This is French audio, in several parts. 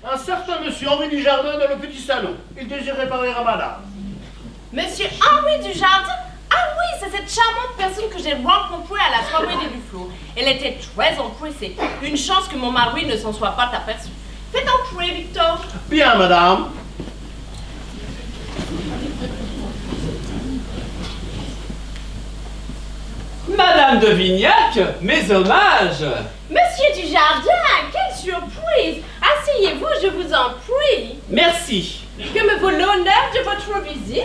Un certain monsieur Henri Dujardin dans le petit salon. Il désirait parler à madame. Monsieur Henri Dujardin? Ah oui, c'est cette charmante personne que j'ai rencontrée à la soirée des Duflo. Elle était très empressée. Une chance que mon mari ne s'en soit pas aperçu. Faites entrer, Victor. Bien, madame. Madame de Vignac, mes hommages. Monsieur Dujardin, quelle surprise! Asseyez-vous, je vous en prie. Merci. Que me vaut l'honneur de votre visite?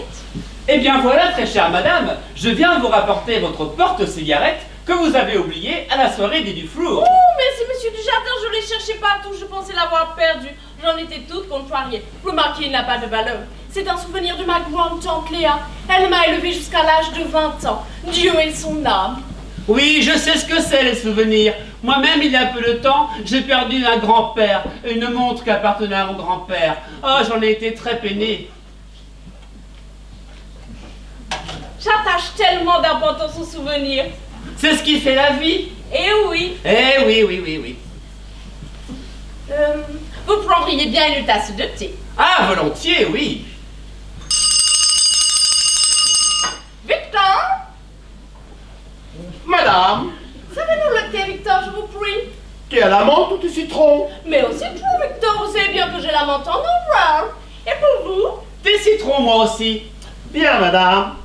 Eh bien voilà, très chère madame, je viens vous rapporter votre porte-cigarette que vous avez oubliée à la soirée des Duflour. Oh, merci monsieur Dujardin, je l'ai cherché partout, je pensais l'avoir perdu. J'en étais toute contrariée. Remarquez, il n'a pas de valeur. C'est un souvenir de ma grande-tante Léa. Elle m'a élevée jusqu'à l'âge de 20 ans. Dieu ait son âme. Oui, je sais ce que c'est les souvenirs. Moi-même, il y a peu de temps, j'ai perdu un grand-père, une montre qui appartenait à mon grand-père. Oh, j'en ai été très peiné. J'attache tellement d'importance aux souvenirs. C'est ce qui fait la vie. Eh oui. Eh oui, oui, oui, oui. Vous prendriez bien une tasse de thé. Ah, volontiers, oui. Victor? Madame, Savez-nous le thé, Victor, je vous prie? thé à la menthe ou du citron? Mais au citron, Victor, vous savez bien que j'ai la menthe en horreur. Et pour vous? Des citrons, moi aussi. Bien, madame.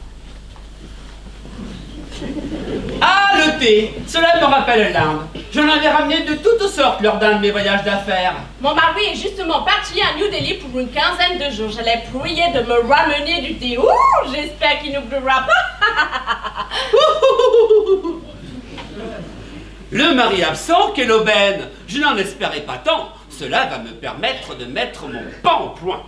Ah, le thé, cela me rappelle l'Inde. J'en avais ramené de toutes sortes lors d'un de mes voyages d'affaires. Mon mari est justement parti à New Delhi pour une quinzaine de jours. Je l'ai prié de me ramener du thé. Ouh, j'espère qu'il n'oubliera pas. Le mari absent, quelle aubaine! Je n'en espérais pas tant. Cela va me permettre de mettre mon pain au point.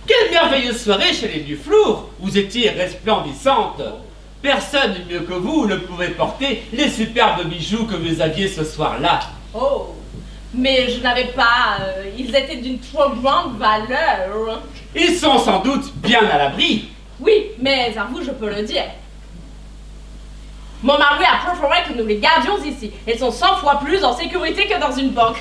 Quelle merveilleuse soirée chez les Duflour! Vous étiez resplendissante. Personne mieux que vous ne pouvait porter les superbes bijoux que vous aviez ce soir-là. Oh, mais je n'avais pas... ils étaient d'une trop grande valeur. Ils sont sans doute bien à l'abri. Oui, mais à vous, je peux le dire. Mon mari a préféré que nous les gardions ici. Ils sont 100 fois plus en sécurité que dans une banque.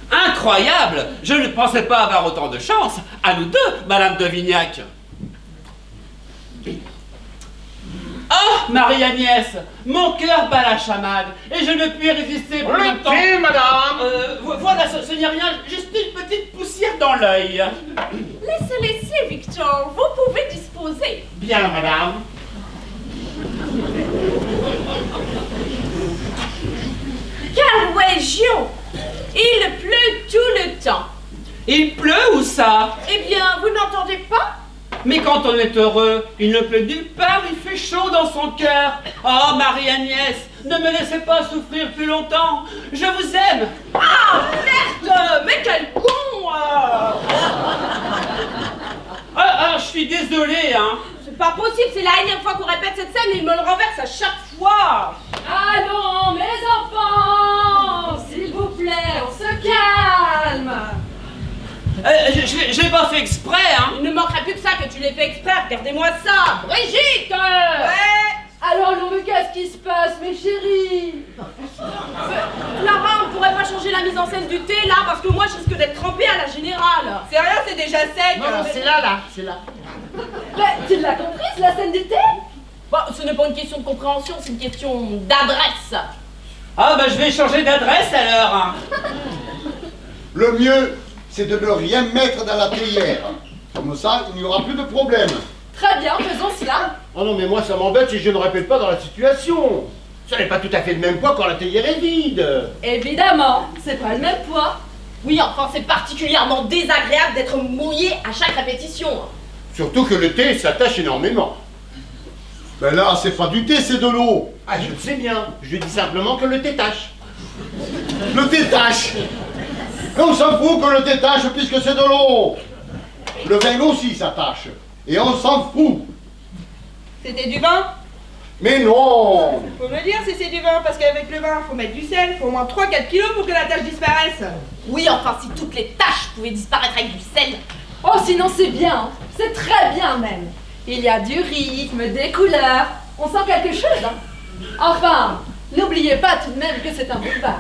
Incroyable! Je ne pensais pas avoir autant de chance. À nous deux, Madame de Vignac. Oh, Marie-Agnès, mon cœur bat la chamade et je ne puis résister plus longtemps. Le thé, madame. Voilà, ce n'est rien, juste une petite poussière dans l'œil. Laissez, Victor, vous pouvez disposer. Bien, madame. Quelle région! Il pleut tout le temps. Il pleut ou ça? Eh bien, vous n'entendez pas? Mais quand on est heureux, il ne pleut nulle part, il fait chaud dans son cœur. Oh, Marie-Agnès, ne me laissez pas souffrir plus longtemps. Je vous aime. Ah, merde! Mais quel con! Je suis désolé, hein. C'est pas possible, c'est la énième fois qu'on répète cette scène et il me le renverse à chaque fois. Allons, mes enfants, s'il vous plaît, on se calme. Je l'ai pas fait exprès, hein. Il ne manquerait plus que ça que tu l'aies fait exprès. Regardez-moi ça. Brigitte! Ouais. Alors, non, mais qu'est-ce qui se passe, mes chéris? Clara, on ne pourrait pas changer la mise en scène du thé là parce que moi je risque d'être trempée à la générale. C'est rien, c'est déjà sec. Non, c'est là, c'est là. Tu l'as comprise, la scène du thé? Bon, ce n'est pas une question de compréhension, c'est une question d'adresse. Ah, bah je vais changer d'adresse alors, hein. Le mieux, c'est de ne rien mettre dans la théière. Comme ça, il n'y aura plus de problème. Très bien, faisons cela. Oh non, mais moi ça m'embête si je ne répète pas dans la situation. Ça n'est pas tout à fait le même poids quand la théière est vide. Évidemment, c'est pas le même poids. Oui, enfin c'est particulièrement désagréable d'être mouillé à chaque répétition. Surtout que le thé s'attache énormément. Ben là, c'est pas du thé, c'est de l'eau. Ah, je le sais bien. Je dis simplement que le thé tâche. Le thé tâche. Mais on s'en fout que le thé tâche puisque c'est de l'eau. Le vin aussi s'attache. Et on s'en fout. C'était du vin? Mais non. Faut me dire si c'est du vin, parce qu'avec le vin, faut mettre du sel, faut au moins 3-4 kilos pour que la tache disparaisse. Oui, enfin si toutes les taches pouvaient disparaître avec du sel. Oh, sinon c'est bien, c'est très bien même. Il y a du rythme, des couleurs, on sent quelque chose, hein. Enfin, N'oubliez pas tout de même que c'est un boulevard.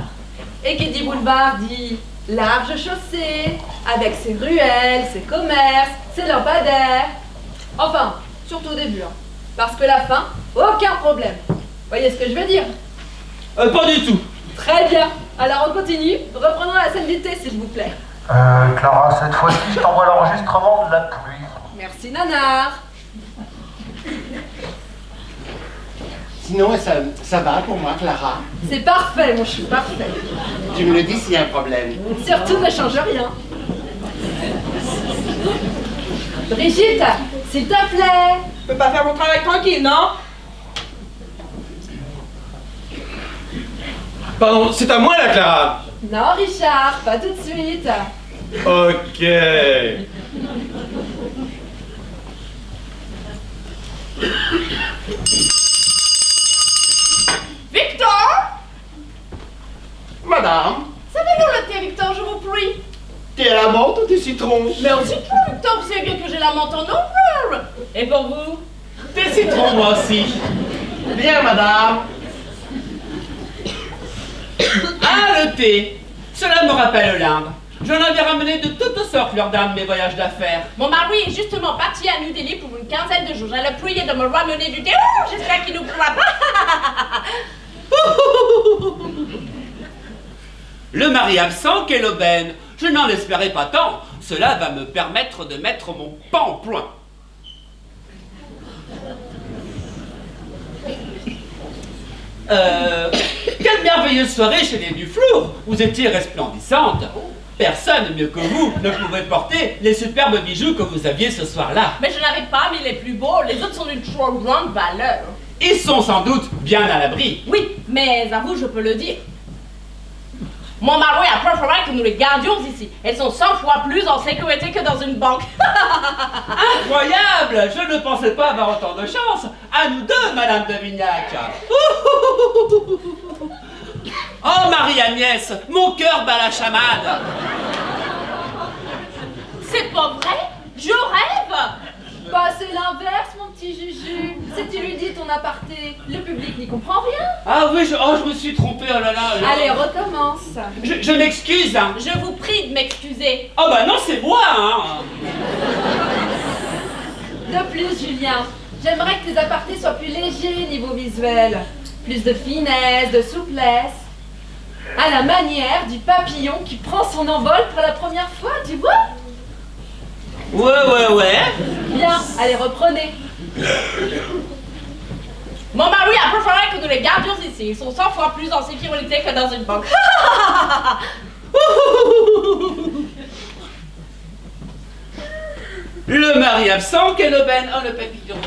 Et qui dit boulevard dit large chaussée, avec ses ruelles, ses commerces, ses lampadaires. Enfin, surtout au début, hein. Parce que la fin, aucun problème. Voyez ce que je veux dire? Pas du tout. Très bien. Alors on continue. Reprenons la scène du thé, s'il vous plaît. Clara, cette fois-ci, je t'envoie l'enregistrement de la pluie. Merci, Nanar. Sinon, ça va pour moi, Clara. C'est parfait, mon chou, parfait. Tu me le dis s'il y a un problème. Surtout, ne change rien. Brigitte, s'il te plaît. Je peux pas faire mon travail tranquille, non? Pardon, c'est à moi la Clara. Non, Richard, pas tout de suite. Ok. Victor! Madame, Savez-vous le thé, Victor, je vous prie? t'es à la menthe ou t'es citron? Mais aussi toi, Victor, vous savez bien que j'ai la menthe en over. Et pour vous? Des citrons, moi aussi. Bien, madame. Ah, le thé. Cela me rappelle l'Inde. J'en avais ramené de toutes sortes lors d'un de mes voyages d'affaires. Mon mari est justement parti à New Delhi pour une quinzaine de jours. J'allais prier de me ramener du thé. Oh, j'espère qu'il nous pourra pas. Le mari absent, quelle aubaine. Je n'en espérais pas tant. Cela va me permettre de mettre mon pain au point. Quelle merveilleuse soirée chez les Duflour. Vous étiez resplendissante. Personne mieux que vous ne pouvait porter les superbes bijoux que vous aviez ce soir-là. Mais je n'arrive pas, mais les plus beaux, les autres sont d'une trop grande valeur. Ils sont sans doute bien à l'abri. Oui, mais à vous, je peux le dire. Mon mari a préféré que nous les gardions ici. Elles sont 100 fois plus en sécurité que dans une banque. Incroyable! Je ne pensais pas avoir autant de chance. À nous deux, Madame de Vignac. Oh, Marie-Agnès, mon cœur bat la chamade. C'est pas vrai? Je rêve! Bah, c'est l'inverse, mon petit Juju. Si tu lui dis ton aparté, le public n'y comprend rien. Ah oui, je me suis trompé, oh là là. Allez, recommence. Je m'excuse, hein. Je vous prie de m'excuser. Oh bah non, c'est moi, hein. De plus, Julien, j'aimerais que tes apartés soient plus légers niveau visuel. Plus de finesse, de souplesse. À la manière du papillon qui prend son envol pour la première fois, tu vois? Ouais. Bien, allez, reprenez. Mon mari a préféré que nous les gardions ici. Ils sont 100 fois plus en sécurité que dans une banque. Le mari absent, quelle aubaine. Oh, le papillon.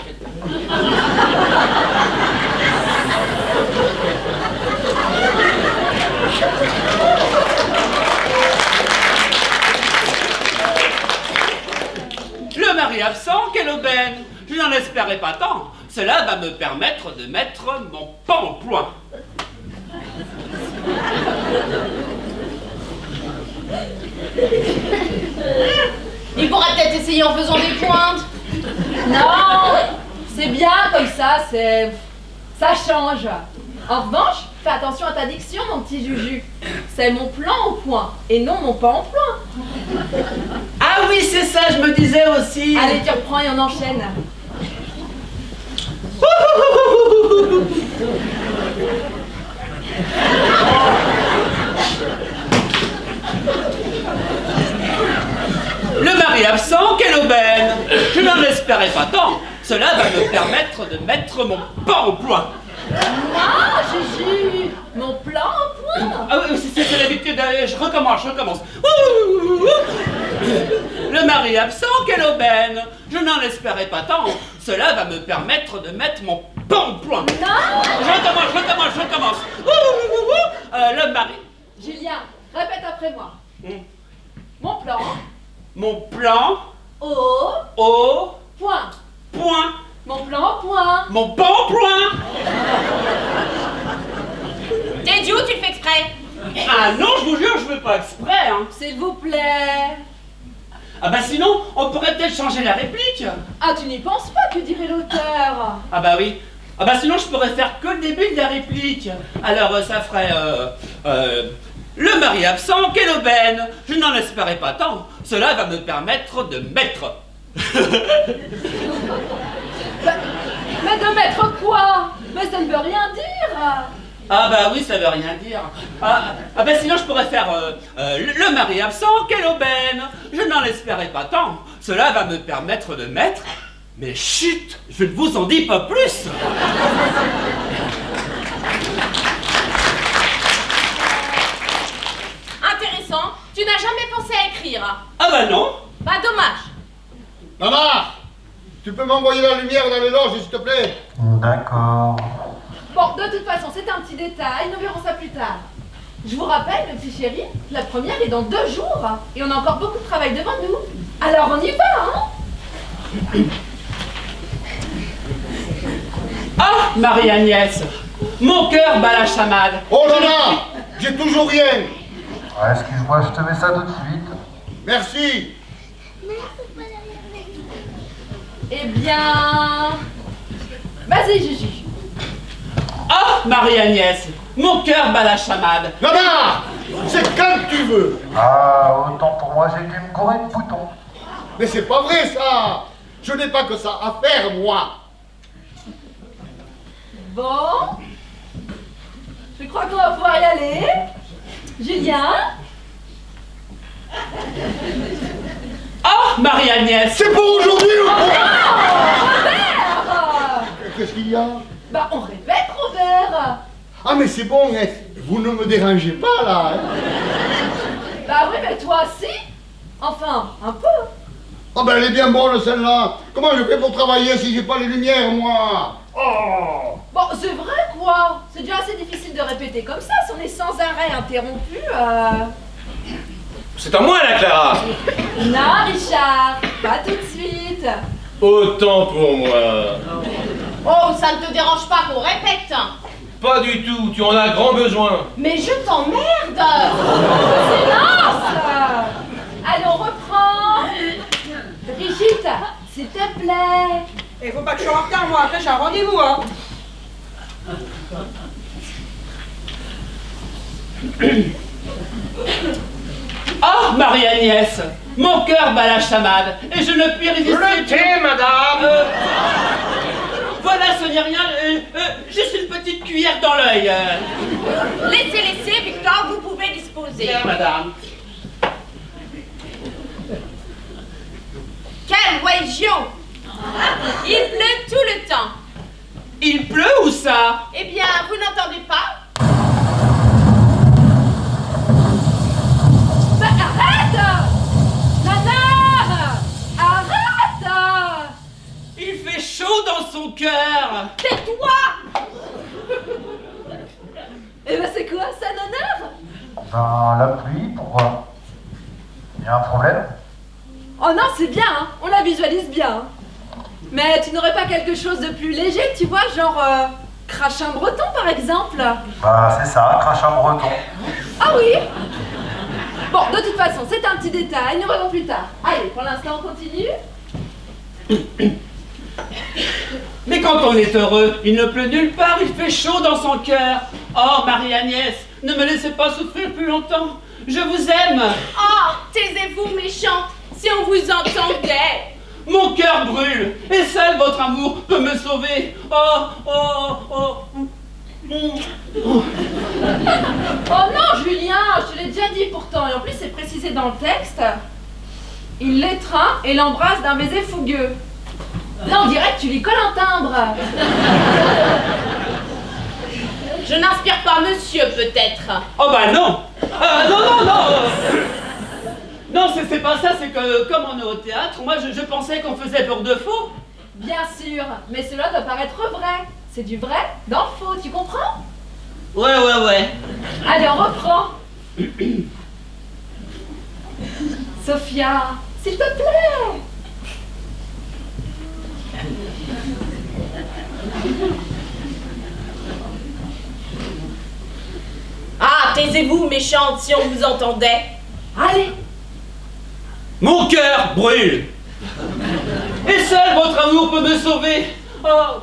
Le mari absent, quelle aubaine. Je n'en espérais pas tant. Cela va me permettre de mettre mon pain au point. Il pourra peut-être essayer en faisant des pointes. Non, c'est bien comme ça, ça change. En revanche, fais attention à ta diction, mon petit Juju. C'est mon plan au point, et non mon pain au point. Ah oui, c'est ça, je me disais aussi. Allez, tu reprends et on enchaîne. Le mari absent, quelle aubaine. Je n'en espérais pas tant. Cela va me permettre de mettre mon pain au point. Ah, Juju, mon plan au point. Ah oui, c'est l'habitude. Je recommence. Le mari absent, quelle aubaine. Je n'en espérais pas tant. Cela va me permettre de mettre mon pain au point. Non. Je recommence. Le mari... Julien, répète après moi. Mon plan Mon plan au point. point. Mon plan au point. Mon pain au point. T'es idiot, tu le fais exprès. Ah non, je vous jure, je veux pas exprès, hein. S'il vous plaît. Ah bah sinon, on pourrait peut-être changer la réplique. Ah, tu n'y penses pas, que dirait l'auteur? Ah bah oui. Ah bah sinon je pourrais faire que le début de la réplique. Alors ça ferait le mari absent, quelle aubaine. Je n'en espérais pas tant. Cela va me permettre de mettre. Mais de mettre quoi? Mais ça ne veut rien dire. Ah bah oui, ça veut rien dire. Ah bah sinon je pourrais faire le mari absent, quelle aubaine. Je n'en espérais pas tant. Cela va me permettre de mettre. Mais chut, je ne vous en dis pas plus. Intéressant, tu n'as jamais pensé à écrire. Ah bah non. Bah dommage. Maman, tu peux m'envoyer la lumière dans les loges, s'il te plaît? D'accord. Bon, de toute façon, c'est un petit détail, nous verrons ça plus tard. Je vous rappelle, le petit chéri, la première est dans 2 jours, et on a encore beaucoup de travail devant nous. Alors on y va, hein? Ah, Marie-Agnès, mon cœur bat la chamade. Oh là là, j'ai toujours rien. Ouais, excuse-moi, je te mets ça tout de suite. Merci. Eh bien... Vas-y, Gigi. Ah, Marie-Agnès, mon cœur bat la chamade. Maman, c'est quand tu veux. Ah, autant pour moi, j'ai dû me gourer de boutons. Mais c'est pas vrai ça. Je n'ai pas que ça à faire, moi. Bon... Je crois qu'on va pouvoir y aller. Julien? Ah, Marie-Agnès. C'est pour aujourd'hui ou quoi? Robert! Qu'est-ce qu'il y a? Bah, on répète, Robert. Ah mais c'est bon, hein. Vous ne me dérangez pas là. Hein. Bah oui, mais toi, si. Enfin, un peu. Ah ben elle est bien bonne celle-là. Comment je fais pour travailler si j'ai pas les lumières, moi? Oh. Bon, c'est vrai, quoi. C'est déjà assez difficile de répéter comme ça, si on est sans arrêt interrompu. C'est à moi la Clara. Non, Richard, pas tout de suite. Autant pour moi. Oh, ça ne te dérange pas qu'on répète. Pas du tout, tu en as grand besoin. Mais je t'emmerde. Silence. Allez, on reprend. Brigitte, s'il te plaît. Et faut pas que je sois en retard, moi, après j'ai un rendez-vous, hein. Ah, Marie-Agnès, mon cœur bat la chamade et je ne puis résister. Le thé, madame. Voilà, ce n'est rien, juste une petite cuillère dans l'œil. Laissez, Victor, vous pouvez disposer. Bien, madame. Quelle région! Il pleut tout le temps. Il pleut ou ça? Eh bien, vous n'entendez pas? Bah, arrête! Nanar! Arrête! Il fait chaud dans son cœur. Tais-toi! Eh ben, c'est quoi ça, Nanar? Ben, la pluie, pourquoi? Y a un problème? Oh non, c'est bien, hein. On la visualise bien. Hein. Mais tu n'aurais pas quelque chose de plus léger, tu vois, genre crachin breton par exemple? Bah, c'est ça, crachin breton. Ah oui? Bon, de toute façon, c'est un petit détail, nous verrons plus tard. Allez, pour l'instant, on continue. Mais quand on est heureux, il ne pleut nulle part, il fait chaud dans son cœur. Oh, Marie-Agnès, ne me laissez pas souffrir plus longtemps. Je vous aime. Oh, taisez-vous, méchante, si on vous entendait. Mon cœur brûle, et seul votre amour peut me sauver. Oh, oh, oh. Oh non, Julien, je te l'ai déjà dit pourtant, et en plus c'est précisé dans le texte. Il l'étreint et l'embrasse d'un baiser fougueux. Là, on dirait que tu lui colles un timbre. Je n'inspire pas monsieur, peut-être. Oh bah non. Non. Non, c'est pas ça, c'est que comme on est au théâtre, moi je pensais qu'on faisait pour de faux. Bien sûr, mais cela doit paraître vrai. C'est du vrai dans le faux, tu comprends? Ouais. Allez, on reprend. Sophia, s'il te plaît. Ah, taisez-vous, méchante, si on vous entendait. Allez. Mon cœur brûle. Et seul votre amour peut me sauver. Oh,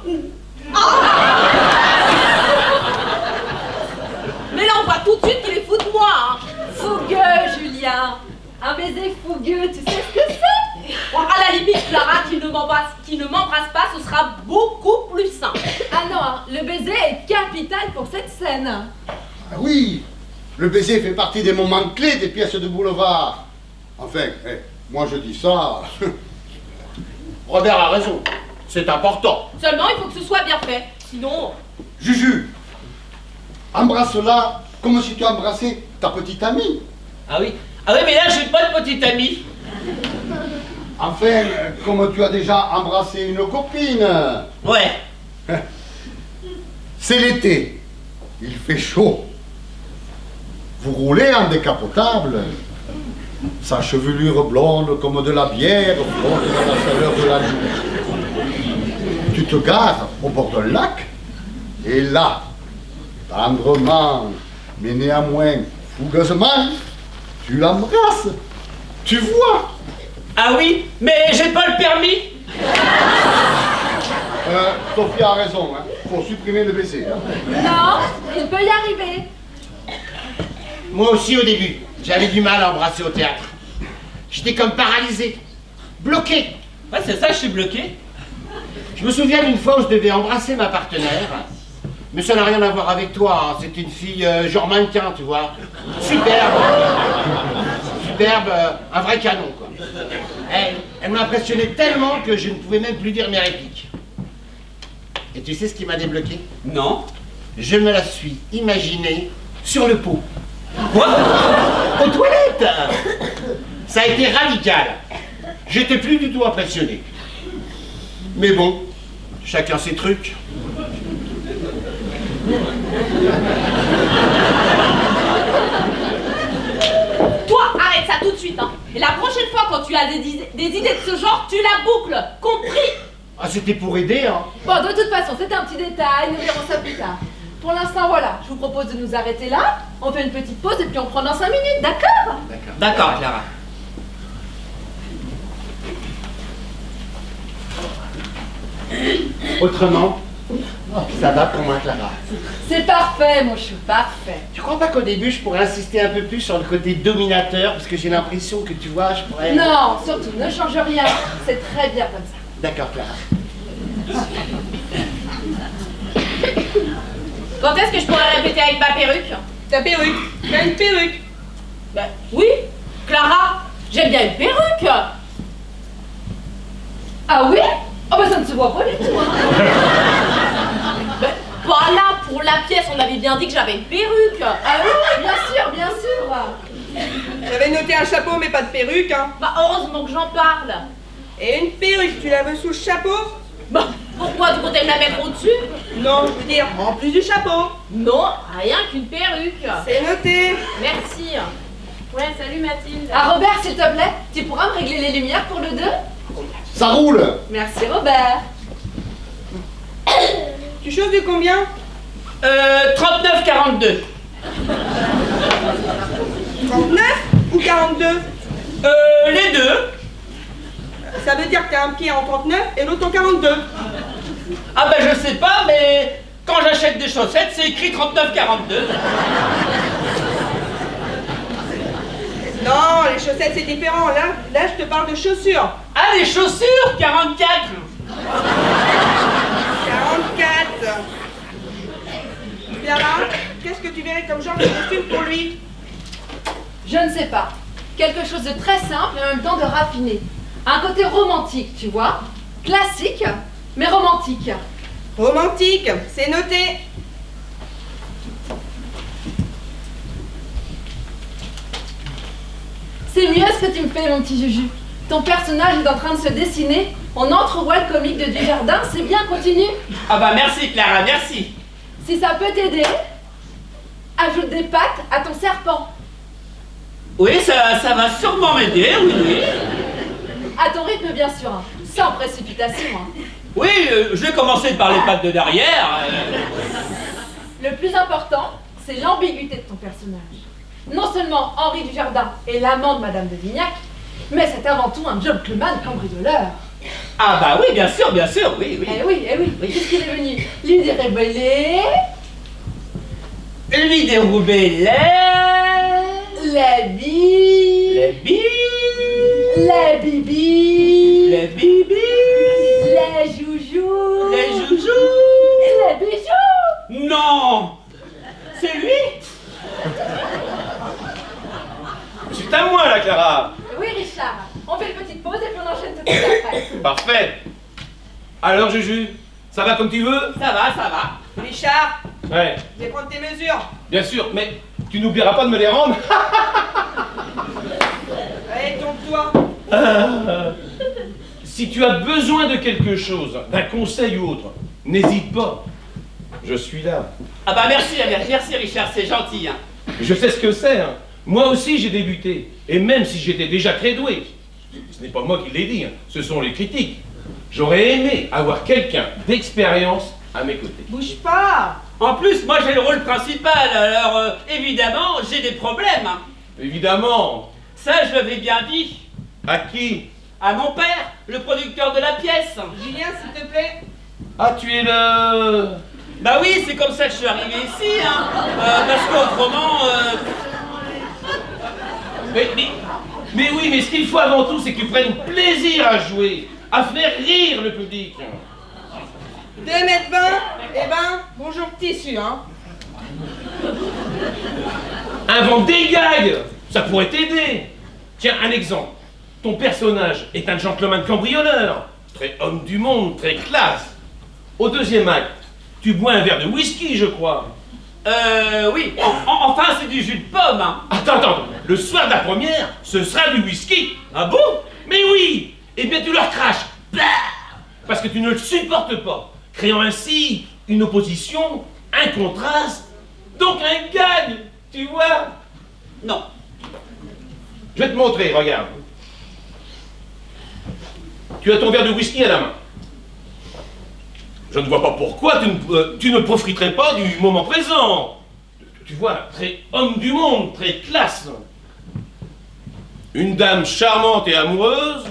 Mais là, on voit tout de suite qu'il est fou de moi, hein. Fougueux, Julien. Un baiser fougueux, tu sais ce que c'est? Bon, à la limite, Clara, qui ne m'embrasse pas, ce sera beaucoup plus simple. Ah non, hein, le baiser est capital pour cette scène. Ah oui, le baiser fait partie des moments clés des pièces de boulevard. Enfin, moi je dis ça. Robert a raison. C'est important. Seulement, il faut que ce soit bien fait. Sinon... Juju, embrasse-la comme si tu embrassais ta petite amie. Ah oui, mais là, j'ai pas de petite amie. Enfin, comme tu as déjà embrassé une copine. Ouais. C'est l'été. Il fait chaud. Vous roulez en décapotable. Sa chevelure blonde comme de la bière flotte dans la chaleur de la nuit. Tu te gares au bord d'un lac et là, tendrement, mais néanmoins fougueusement, tu l'embrasses. Tu vois? Ah oui, mais j'ai pas le permis. Sophie a raison, hein. Faut supprimer le baiser. Hein. Non, il peut y arriver. Moi aussi au début, j'avais du mal à embrasser au théâtre. J'étais comme paralysé, bloqué. Ouais, c'est ça, je suis bloqué. Je me souviens d'une fois où je devais embrasser ma partenaire. Mais ça n'a rien à voir avec toi, hein. C'est une fille genre mannequin, tu vois. Superbe. Superbe, un vrai canon, quoi. Elle m'a impressionné tellement que je ne pouvais même plus dire mes répliques. Et tu sais ce qui m'a débloqué? Non. Je me la suis imaginée sur le pot. Quoi? Aux toilettes. Ça a été radical. J'étais plus du tout impressionné. Mais bon, chacun ses trucs. Toi, arrête ça tout de suite, hein. Et la prochaine fois, quand tu as des idées de ce genre, tu la boucles. Compris? Ah, c'était pour aider, hein. Bon, de toute façon, c'est un petit détail, nous verrons ça plus tard. Pour l'instant, voilà, je vous propose de nous arrêter là. On fait une petite pause et puis on prend dans 5 minutes, d'accord? D'accord, Clara. Autrement, ça va pour moi, Clara. C'est parfait, mon chou, parfait. Tu crois pas qu'au début, je pourrais insister un peu plus sur le côté dominateur, parce que j'ai l'impression que, tu vois, je pourrais... Non, surtout, ne change rien. C'est très bien comme ça. D'accord, Clara. Quand est-ce que je pourrais répéter avec ma perruque? Ta perruque. T'as une perruque. Ben, oui, Clara, j'aime bien une perruque. Ah oui? Oh bah ça ne se voit pas du tout, hein. Ben, pas là, pour la pièce, on avait bien dit que j'avais une perruque. Ah oui, bien sûr, bien sûr. J'avais noté un chapeau mais pas de perruque, hein. Bah, heureusement que j'en parle. Et une perruque, tu la veux sous le chapeau? Bah, pourquoi tu comptais me la mettre au-dessus? Non, je veux dire, en plus du chapeau. Non, rien qu'une perruque. C'est noté. Merci. Ouais, salut Mathilde. Ah Robert, s'il te plaît, tu pourras me régler les lumières pour le 2? Ça roule. Merci Robert. Tu chauffes du combien? 39,42. 39 ou 42? Les deux. Ça veut dire que t'as un pied en 39 et l'autre en 42. Ah ben je sais pas, mais quand j'achète des chaussettes, c'est écrit 39,42. Non, les chaussettes c'est différent. Là, je te parle de chaussures. Ah, les chaussures, 44. 44. Clara, qu'est-ce que tu verrais comme genre de costume pour lui? Je ne sais pas. Quelque chose de très simple et en même temps de raffiné. Un côté romantique, tu vois. Classique, mais romantique. Romantique, c'est noté. C'est mieux ce que tu me fais, mon petit Juju. Ton personnage est en train de se dessiner. On entrevoit le comique de Dujardin, c'est bien, continue. Ah bah merci Clara, merci. Si ça peut t'aider, ajoute des pattes à ton serpent. Oui, ça va sûrement m'aider, oui. À ton rythme, bien sûr, hein. Sans précipitation. Hein. Oui, je vais commencer par les pattes de derrière. Le plus important, c'est l'ambiguïté de ton personnage. Non seulement Henri Dujardin est l'amant de Madame de Vignac, mais c'est avant tout un gentleman cambrioleur. Ah bah oui, bien sûr, oui, oui. Eh oui. Qu'est-ce qu'il est venu lui dérouler? Lui dérouler La bille. les billes, La bibi. les bibis, La joujou. les joujoux. Et la bijou. Non, c'est lui. C'est à moi, la Clara. Oui, Richard. On fait une petite pause et puis on enchaîne tout de suite après. Parfait. Alors, Juju, ça va comme tu veux? Ça va. Richard, Ouais, je vais prendre tes mesures. bien sûr, mais tu n'oublieras pas de me les rendre. Allez, tombe-toi. Si tu as besoin de quelque chose, d'un conseil ou autre, n'hésite pas. Je suis là. Ah bah merci Richard, c'est gentil. Hein. Je sais ce que c'est. Hein. Moi aussi, j'ai débuté. Et même si j'étais déjà très doué, ce n'est pas moi qui l'ai dit, hein, ce sont les critiques. J'aurais aimé avoir quelqu'un d'expérience à mes côtés. Bouge pas. En plus, moi j'ai le rôle principal, alors évidemment j'ai des problèmes. Hein. Évidemment. Ça je l'avais bien dit. À qui? À mon père, le producteur de la pièce. Julien, s'il te plaît. Ah, tu es le... Bah oui, c'est comme ça que je suis arrivé ici, hein. Parce qu'autrement... Mais oui, mais ce qu'il faut avant tout, c'est que tu prennes plaisir à jouer, à faire rire le public. 2,20 m. Eh ben, bonjour tissu, hein. Invente des gags, ça pourrait t'aider. Tiens, un exemple. Ton personnage est un gentleman cambrioleur, très homme du monde, très classe. Au deuxième acte, tu bois un verre de whisky, je crois. Oui, enfin c'est du jus de pomme, hein. Attends, le soir de la première, ce sera du whisky. Ah bon? Mais oui. Eh bien, tu leur craches. Blah, parce que tu ne le supportes pas, créant ainsi une opposition, un contraste, donc un gag, tu vois. Non. Je vais te montrer, regarde. Tu as ton verre de whisky à la main. Je ne vois pas pourquoi tu ne profiterais pas du moment présent. Tu vois, très homme du monde, très classe. Une dame charmante et amoureuse,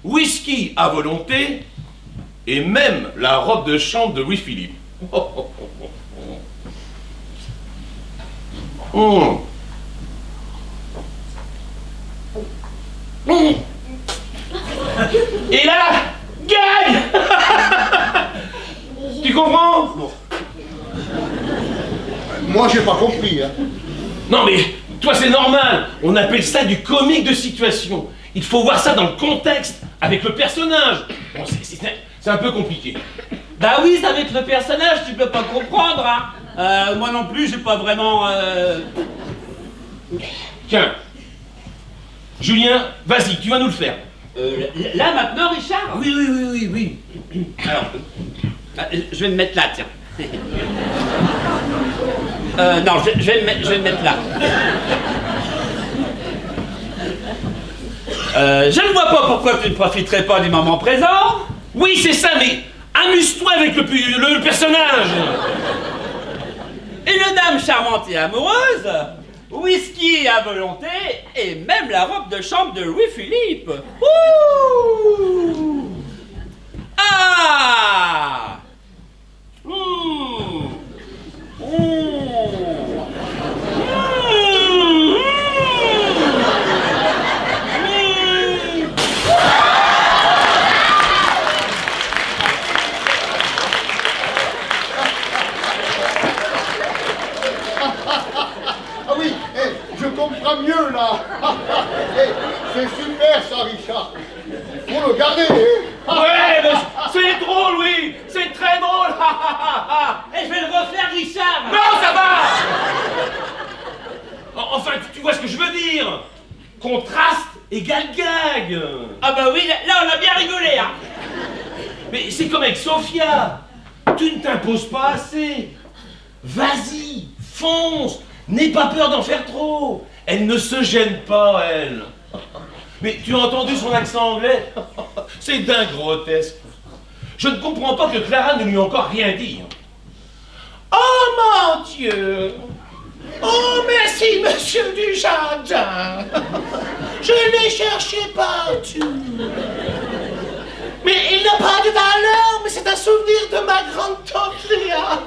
whisky à volonté, et même la robe de chambre de Louis-Philippe. Et là, gagne. Tu comprends? Moi, j'ai pas compris. Hein. Non mais, toi c'est normal. On appelle ça du comique de situation. Il faut voir ça dans le contexte, avec le personnage. Bon, c'est un peu compliqué. Bah oui, c'est avec le personnage, tu peux pas comprendre, hein. Moi non plus, j'ai pas vraiment... Tiens. Julien, vas-y, tu vas nous le faire. Là maintenant, Richard? Oui. Alors, je vais me mettre là, tiens. Non, je vais me mettre là. Je ne vois pas pourquoi tu ne profiterais pas du moment présent. Oui, c'est ça, mais amuse-toi avec le personnage. Une dame charmante et amoureuse, whisky à volonté et même la robe de chambre de Louis-Philippe. Ouh! Ah! Ah oui, je comprends mieux là. C'est super ça, Richard. Il faut le garder. Ouais, mais c'est drôle, oui. C'est très drôle. Et je vais le refaire, Richard! Non, ça va. Enfin, tu vois ce que je veux dire. Contraste égale gag. Ah bah oui, là on a bien rigolé, hein! Mais c'est comme avec Sophia. Tu ne t'imposes pas assez. Vas-y, fonce. N'aie pas peur d'en faire trop. Elle ne se gêne pas, elle. Mais tu as entendu son accent anglais? C'est d'un grotesque. Je ne comprends pas que Clara ne lui ait encore rien dit. Oh mon Dieu! Oh merci, monsieur Dujardin! Je l'ai cherché partout. Mais il n'a pas de valeur, mais c'est un souvenir de ma grande-tante Léa.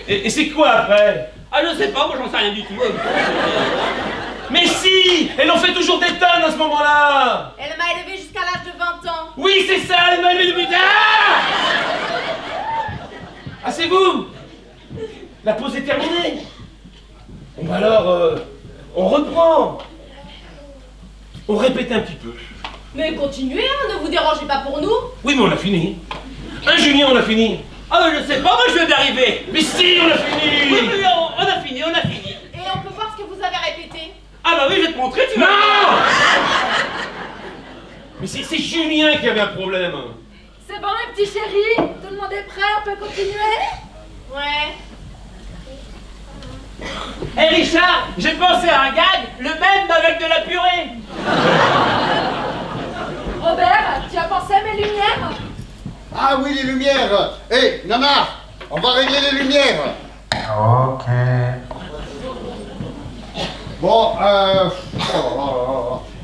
Et c'est quoi après? Ah, je sais pas, moi j'en sais rien du tout. Mais si! Elle en fait toujours des tonnes à ce moment-là! Elle m'a élevé jusqu'à l'âge de 20 ans. Oui, c'est ça, elle m'a élevé depuis... Ah, c'est vous! La pause est terminée! Bon, bah alors, on reprend! On répète un petit peu. Mais continuez, hein, ne vous dérangez pas pour nous. Oui, mais on a fini. Hein, Julien, on a fini. Ah, je sais pas, moi je viens d'arriver. Mais si, on a fini! Oui, oui, on a fini, on a fini. Et on peut voir ce que vous avez répété. Ah bah oui, je vais te montrer, tu vas... Non! Mais c'est Julien qui avait un problème. C'est bon, les petits chéris? Tout le monde est prêt? On peut continuer? Ouais. Hé Richard, j'ai pensé à un gag, le même avec de la purée. Robert, tu as pensé à mes lumières? Ah oui, les lumières. Hé, Nana, on va régler les lumières. Ok. Bon,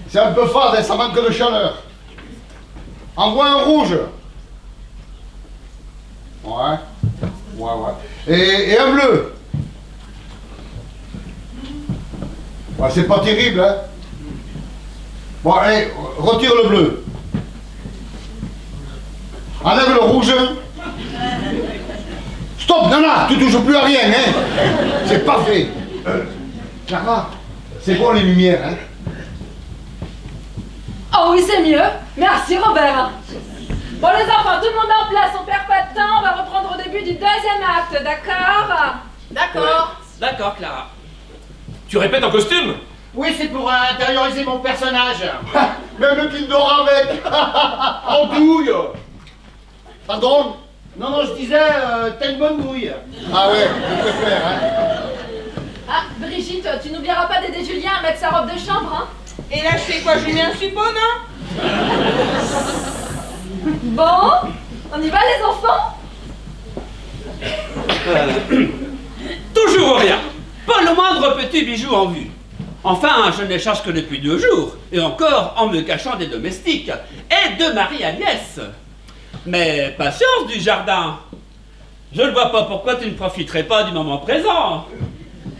c'est un peu fade et ça manque de chaleur. Envoie un rouge. Ouais. Et un bleu. Ouais, c'est pas terrible, hein. Bon, allez, retire le bleu. Enlève le rouge. Stop, Nana, tu touches plus à rien, hein. C'est pas fait. Clara, c'est bon les lumières, hein. Oh oui, c'est mieux. Merci, Robert. Bon, les enfants, tout le monde en place, on perd pas de temps, on va reprendre au début du deuxième acte, d'accord? D'accord. D'accord, Clara. Tu répètes en costume? Oui, c'est pour intérioriser mon personnage. Même qu'il dort avec. En douille. Pardon? Non, je disais, t'as une bonne douille. Ah ouais, je préfère, hein. Ah, Brigitte, tu n'oublieras pas d'aider Julien à mettre sa robe de chambre, hein? Et là, je fais quoi? Je lui mets un suppôt, non? Bon, on y va, les enfants? Toujours rien. Pas le moindre petit bijou en vue. Enfin, je ne les cherche que depuis 2 jours, et encore en me cachant des domestiques et de Marie-Agnès. Mais patience du jardin. Je ne vois pas pourquoi tu ne profiterais pas du moment présent.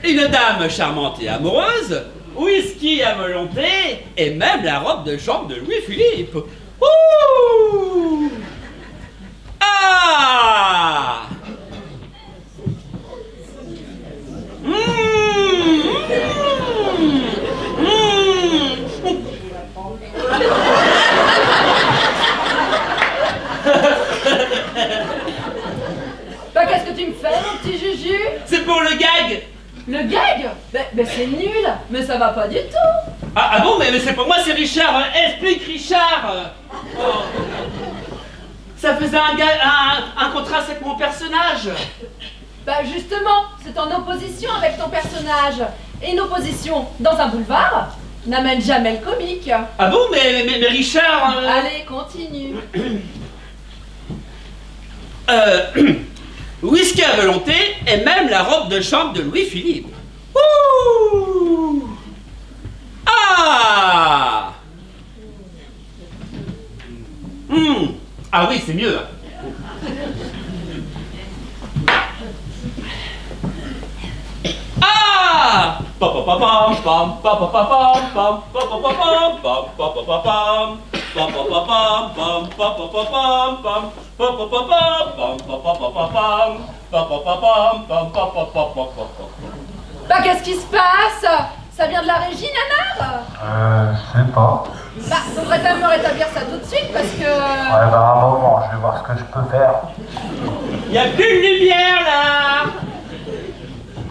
Une dame charmante et amoureuse, whisky à volonté, et même la robe de chambre de Louis-Philippe. Ouh! Ah! Bah, qu'est-ce que tu me fais, mon petit Juju? C'est pour le gag. Le gag? Mais c'est nul, mais ça va pas du tout. Ah bon, mais c'est pour moi, c'est Richard. Explique, Richard. Oh. Ça faisait un contraste avec mon personnage. Bah justement, c'est en opposition avec ton personnage. Et une opposition dans un boulevard n'amène jamais le comique. Ah bon, mais Richard... Allez, continue. Whisky à volonté et même la robe de chambre de Louis-Philippe. Ouh! Ah! Ah oui, c'est mieux. Ah! Bah qu'est-ce qui se passe? Ça vient de la régie, Nanar? Je sais pas. Bah, faudrait quand même me rétablir ça tout de suite parce que... Ouais, bah un moment, je vais voir ce que je peux faire. Il n'y a plus de lumière là!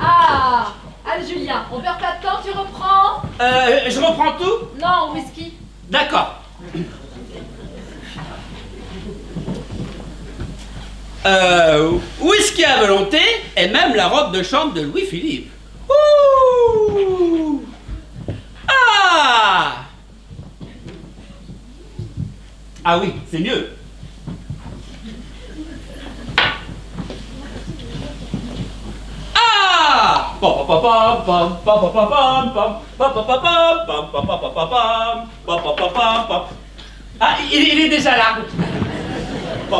Ah! Allez, Julien, on perd pas de temps, tu reprends? Je reprends tout? Non, whisky. D'accord. Whisky à volonté et même la robe de chambre de Louis-Philippe. Ouh! Ah! Ah oui, c'est mieux. Ah! Ah, il est déjà là. Mais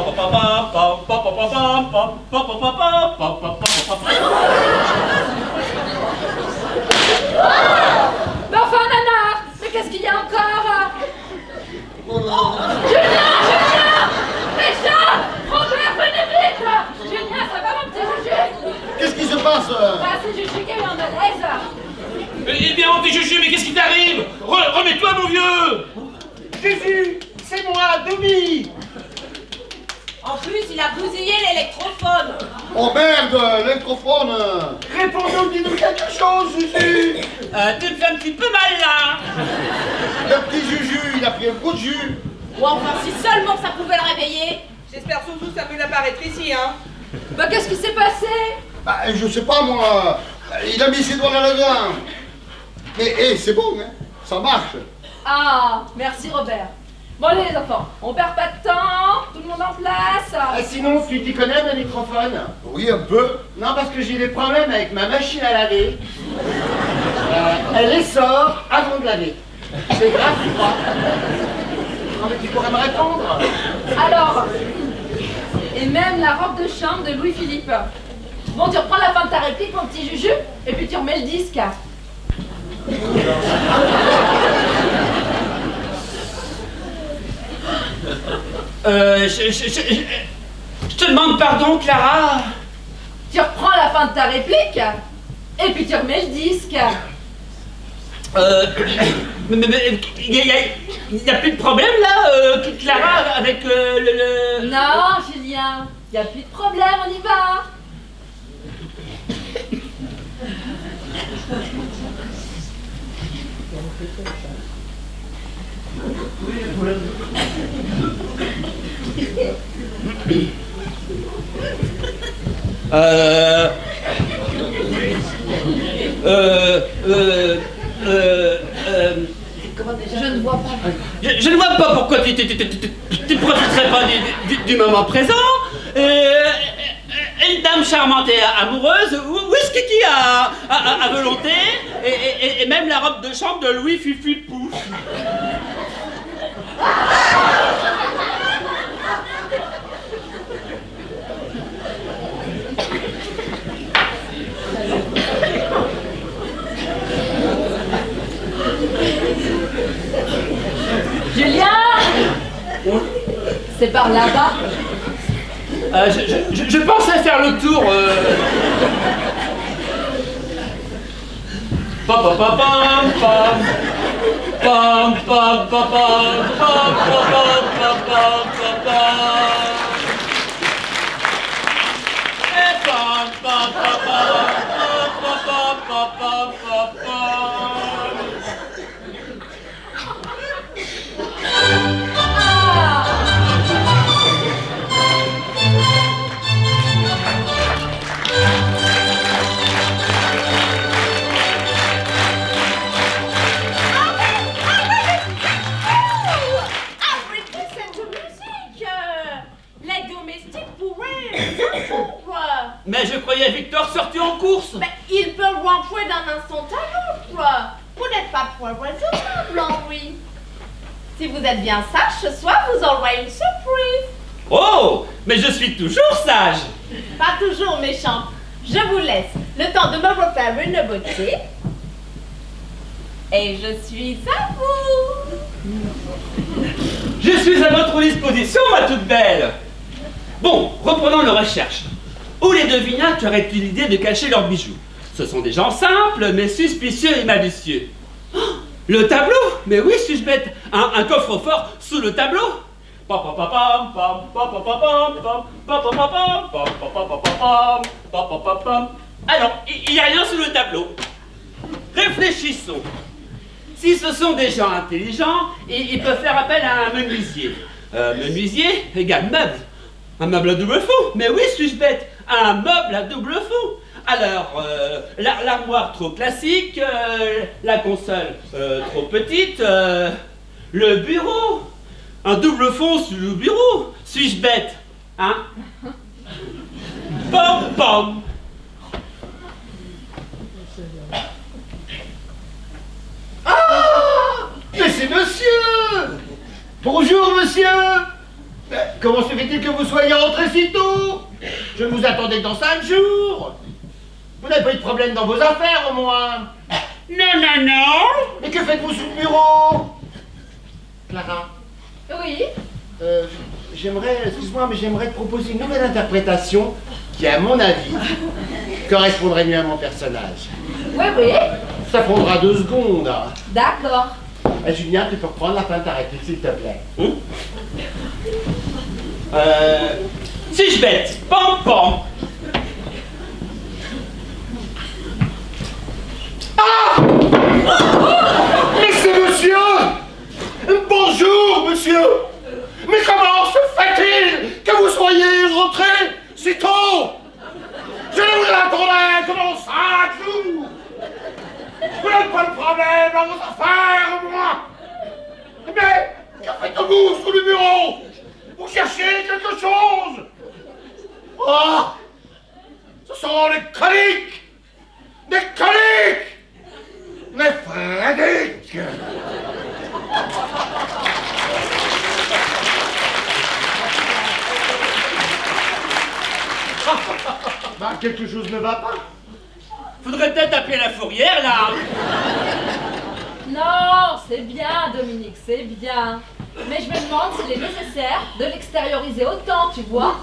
enfin, Nana, mais qu'est-ce qu'il y a encore? Julien! Méchant! Robert, venez vite! Julien, ça va mon petit Juju? Qu'est-ce qui se passe? Bah, c'est Juju qui a eu un malaise. Eh bien, mon petit Juju, mais qu'est-ce qui t'arrive? Remets-toi, mon vieux! Jésus, c'est moi, Domi. En plus, il a bousillé l'électrophone. Oh merde, l'électrophone. Répondons, dis-nous quelque chose, Jésus. Tu te fais un petit peu mal là. Le petit Juju, il a pris un coup de jus. Ou enfin, si seulement ça pouvait le réveiller. J'espère surtout que ça peut l'apparaître ici, hein. Bah, qu'est-ce qui s'est passé? Bah, je sais pas moi, il a mis ses doigts dans le grain. Mais c'est bon, hein, ça marche. Ah, merci Robert. Bon, allez les enfants, on perd pas de temps, tout le monde en place. Ah, sinon, tu t'y connais, le microphone? Oui, un peu. Non, parce que j'ai des problèmes avec ma machine à laver. Elle les sort avant de laver. C'est grave, tu crois? Non, mais tu pourrais me répondre. Alors, et même la robe de chambre de Louis-Philippe. Bon, tu reprends la fin de ta réplique, mon petit Juju, et puis tu remets le disque. Je te demande pardon, Clara. Tu reprends la fin de ta réplique, et puis tu remets le disque. Mais il n'y a plus de problème là, Clara, avec le... Non, Julien, y a plus de problème, on y va. Comment déjà? Je ne vois pas. Je ne vois pas pourquoi tu profiterais pas du moment présent. Une dame charmante et amoureuse, whisky à volonté, et même la robe de chambre de Louis Fifipou. Julien, c'est par là-bas. Je pensais faire le tour. Pam pam pam pam pam pam pam pam pam pam Mais je croyais Victor sorti en course. Mais il peut rentrer d'un instant à l'autre. Vous n'êtes pas trop raisonnable, oui. Si vous êtes bien sage, ce soir, vous aurez une surprise. Oh, mais je suis toujours sage. Pas toujours méchante. Je vous laisse le temps de me refaire une beauté. Et je suis à vous. Je suis à votre disposition, ma toute belle. Bon, reprenons nos recherches. Où les devinâtres auraient-ils l'idée de cacher leurs bijoux? Ce sont des gens simples, mais suspicieux et malicieux. Oh, le tableau? Mais oui, suis-je bête? Un coffre-fort sous le tableau? Alors, il n'y a rien sous le tableau. Réfléchissons. Si ce sont des gens intelligents, ils peuvent faire appel à un menuisier. Menuisier égale meuble. Un meuble à double fond. Mais oui, suis-je bête? Un meuble à double fond. Alors, l'armoire trop classique, la console trop petite, le bureau. Un double fond sur le bureau. Suis-je bête? Hein? Pom pom. Ah! Mais c'est monsieur! Bonjour, monsieur. Comment se fait-il que vous soyez rentré si tôt? Je vous attendais dans 5 jours. Vous n'avez pas eu de problème dans vos affaires, au moins? Non, non, non. Et que faites-vous sous le bureau? Clara, Oui. excuse-moi, mais j'aimerais te proposer une nouvelle interprétation qui, à mon avis, correspondrait mieux à mon personnage. Oui, oui. Ça prendra 2 secondes. D'accord. Julien, tu peux reprendre la fin de ta réplique, s'il te plaît. Si je bête, pam pam. Ah! Mais c'est monsieur! Bonjour, monsieur! Mais comment se fait-il que vous soyez rentré si tôt? Je vous attendais pendant 5 jours! Vous n'avez pas de problème dans vos affaires, moi! Mais que faites-vous sous le bureau? Vous cherchez quelque chose? Oh! Ce sont les coliques! Des coliques! Mais Frédéric! Bah, quelque chose ne va pas. Faudrait peut-être appeler la fourrière, là. Non, c'est bien, Dominique, c'est bien. Mais je me demande s'il est nécessaire de l'extérioriser autant, tu vois.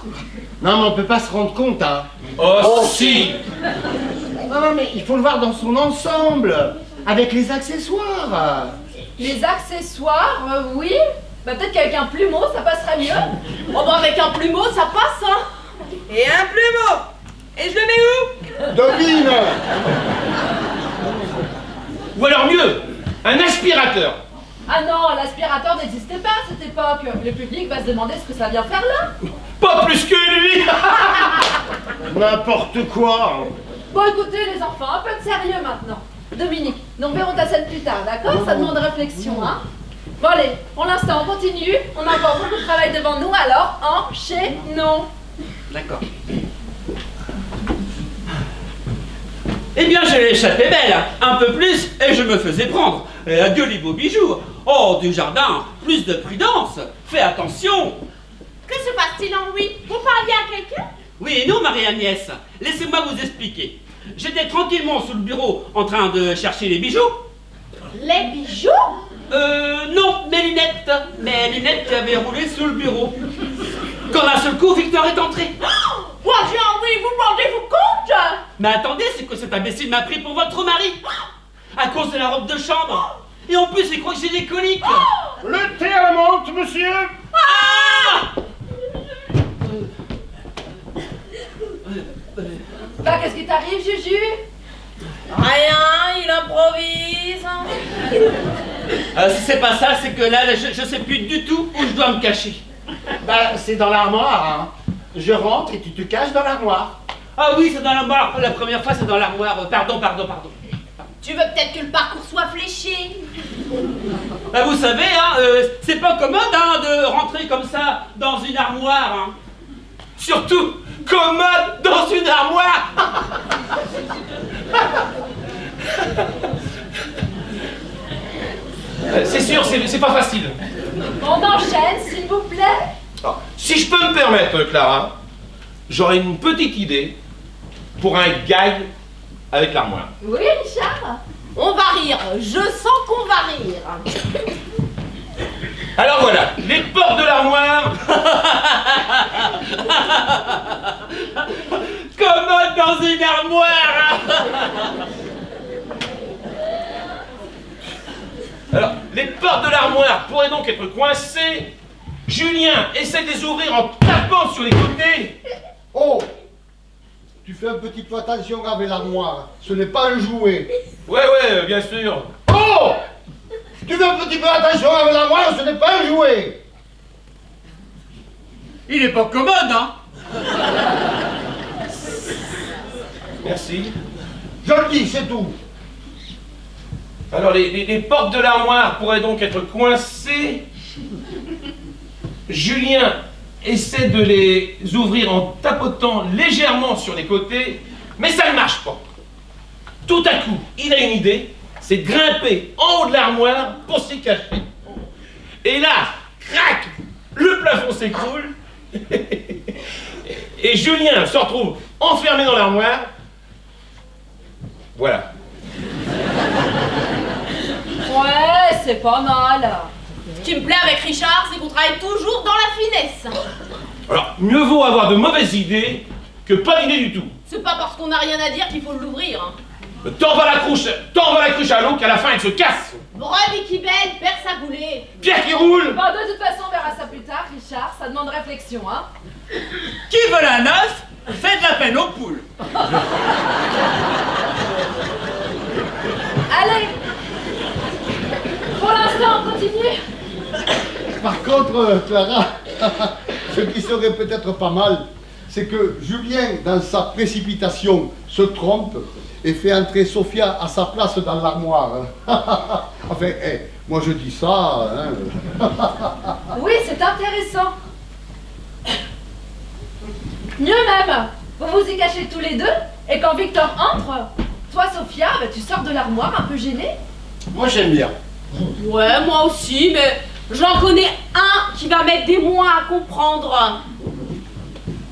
Non, mais on peut pas se rendre compte, hein. Oh, si. Non, mais il faut le voir dans son ensemble, avec les accessoires. Les accessoires, oui. Bah peut-être qu'avec un plumeau, ça passerait mieux. Oh bah avec un plumeau, ça passe, hein. Et un plumeau. Et je le mets où? Devine. Ou alors mieux, un aspirateur. Ah non, l'aspirateur n'existait pas à cette époque. Le public va se demander ce que ça vient faire là. Pas plus que lui. N'importe quoi. Bon écoutez les enfants, un peu de sérieux maintenant. Dominique, nous reverrons ta scène plus tard, d'accord? Ça demande réflexion, hein? Bon allez, pour l'instant on continue. On a encore beaucoup de travail devant nous, alors enchaînons. D'accord. Eh bien, je l'ai échappé belle, un peu plus, et je me faisais prendre. Et adieu les beaux bijoux. Hors du jardin, plus de prudence. Fais attention. Que se passe-t-il en lui? Vous parliez à quelqu'un? Oui et non, Marie-Agnès. Laissez-moi vous expliquer. J'étais tranquillement sous le bureau en train de chercher les bijoux. Les bijoux? Non, mes lunettes. Mes lunettes qui avaient roulé sous le bureau. Quand d'un seul coup, Victor est entré. Oh, Jean-Louis, vous rendez-vous compte? Mais attendez, c'est que cet imbécile m'a pris pour votre mari. À cause de la robe de chambre. Et en plus, il croit que j'ai des coliques. Le thé à la menthe, monsieur. Ah! Bah qu'est-ce qui t'arrive, Juju? Rien, il improvise. Si c'est pas ça, c'est que là, je sais plus du tout où je dois me cacher. Bah, c'est dans l'armoire, hein. Je rentre et tu te caches dans l'armoire. Ah oui, c'est dans l'armoire. La première fois, c'est dans l'armoire. Pardon. Tu veux peut-être que le parcours soit fléché? Bah, vous savez, hein, c'est pas commode hein, de rentrer comme ça dans une armoire. Hein. Surtout commode dans une armoire. C'est sûr, c'est pas facile. On enchaîne, s'il vous plaît. Alors, si je peux me permettre, Clara, j'aurais une petite idée pour un gag avec l'armoire. Oui, Richard? On va rire, je sens qu'on va rire. Alors voilà, les portes de l'armoire. Commode dans une armoire. Alors, les portes de l'armoire pourraient donc être coincées. Julien essaie de les ouvrir en tapant sur les côtés. Oh! Tu fais un petit peu attention avec l'armoire. Ce n'est pas un jouet. Ouais, bien sûr. Oh! Tu fais un petit peu attention avec l'armoire, ce n'est pas un jouet. Il est pas commode, hein. Merci. Je le dis, c'est tout. Alors, les portes de l'armoire pourraient donc être coincées. Julien essaie de les ouvrir en tapotant légèrement sur les côtés, mais ça ne marche pas. Tout à coup, il a une idée, c'est de grimper en haut de l'armoire pour s'y cacher. Et là, crac, le plafond s'écroule, et Julien se retrouve enfermé dans l'armoire. Voilà. Ouais, c'est pas mal. Ce qui me plaît avec Richard, c'est qu'on travaille toujours dans la finesse. Alors, mieux vaut avoir de mauvaises idées que pas d'idées du tout. C'est pas parce qu'on n'a rien à dire qu'il faut l'ouvrir. Hein. T'en vas la cruche à l'eau qu'à la fin elle se casse. Brebis qui belle, perd sa boulée. Pierre qui roule. Bon, de toute façon, on verra ça plus tard, Richard. Ça demande réflexion, hein. Qui veut la neuf, fait de la peine aux poules. Allez. Pour l'instant, on continue. Par contre, Clara, ce qui serait peut-être pas mal, c'est que Julien, dans sa précipitation, se trompe et fait entrer Sophia à sa place dans l'armoire. Enfin, moi je dis ça, hein. Oui, c'est intéressant. Mieux même, vous vous y cachez tous les deux, et quand Victor entre, toi, Sophia, bah, tu sors de l'armoire un peu gênée. Moi j'aime bien. Ouais, moi aussi, mais j'en connais un qui va mettre des mois à comprendre.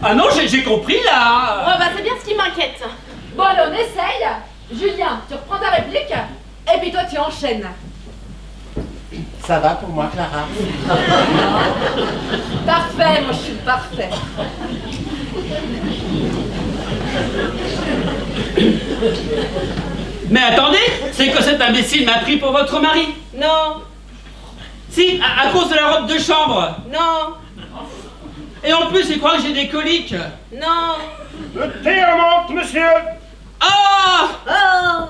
Ah non, j'ai compris là. Ouais, bah c'est bien ce qui m'inquiète. Bon, allez, on essaye. Julien, tu reprends ta réplique, et puis toi, tu enchaînes. Ça va pour moi, Clara? Parfait, moi, je suis parfait. Mais attendez, c'est que cet imbécile m'a pris pour votre mari. Non, Si, à cause de la robe de chambre. non, Et en plus, il croit que j'ai des coliques. non. Le thé remonte, monsieur. Ah! Oh.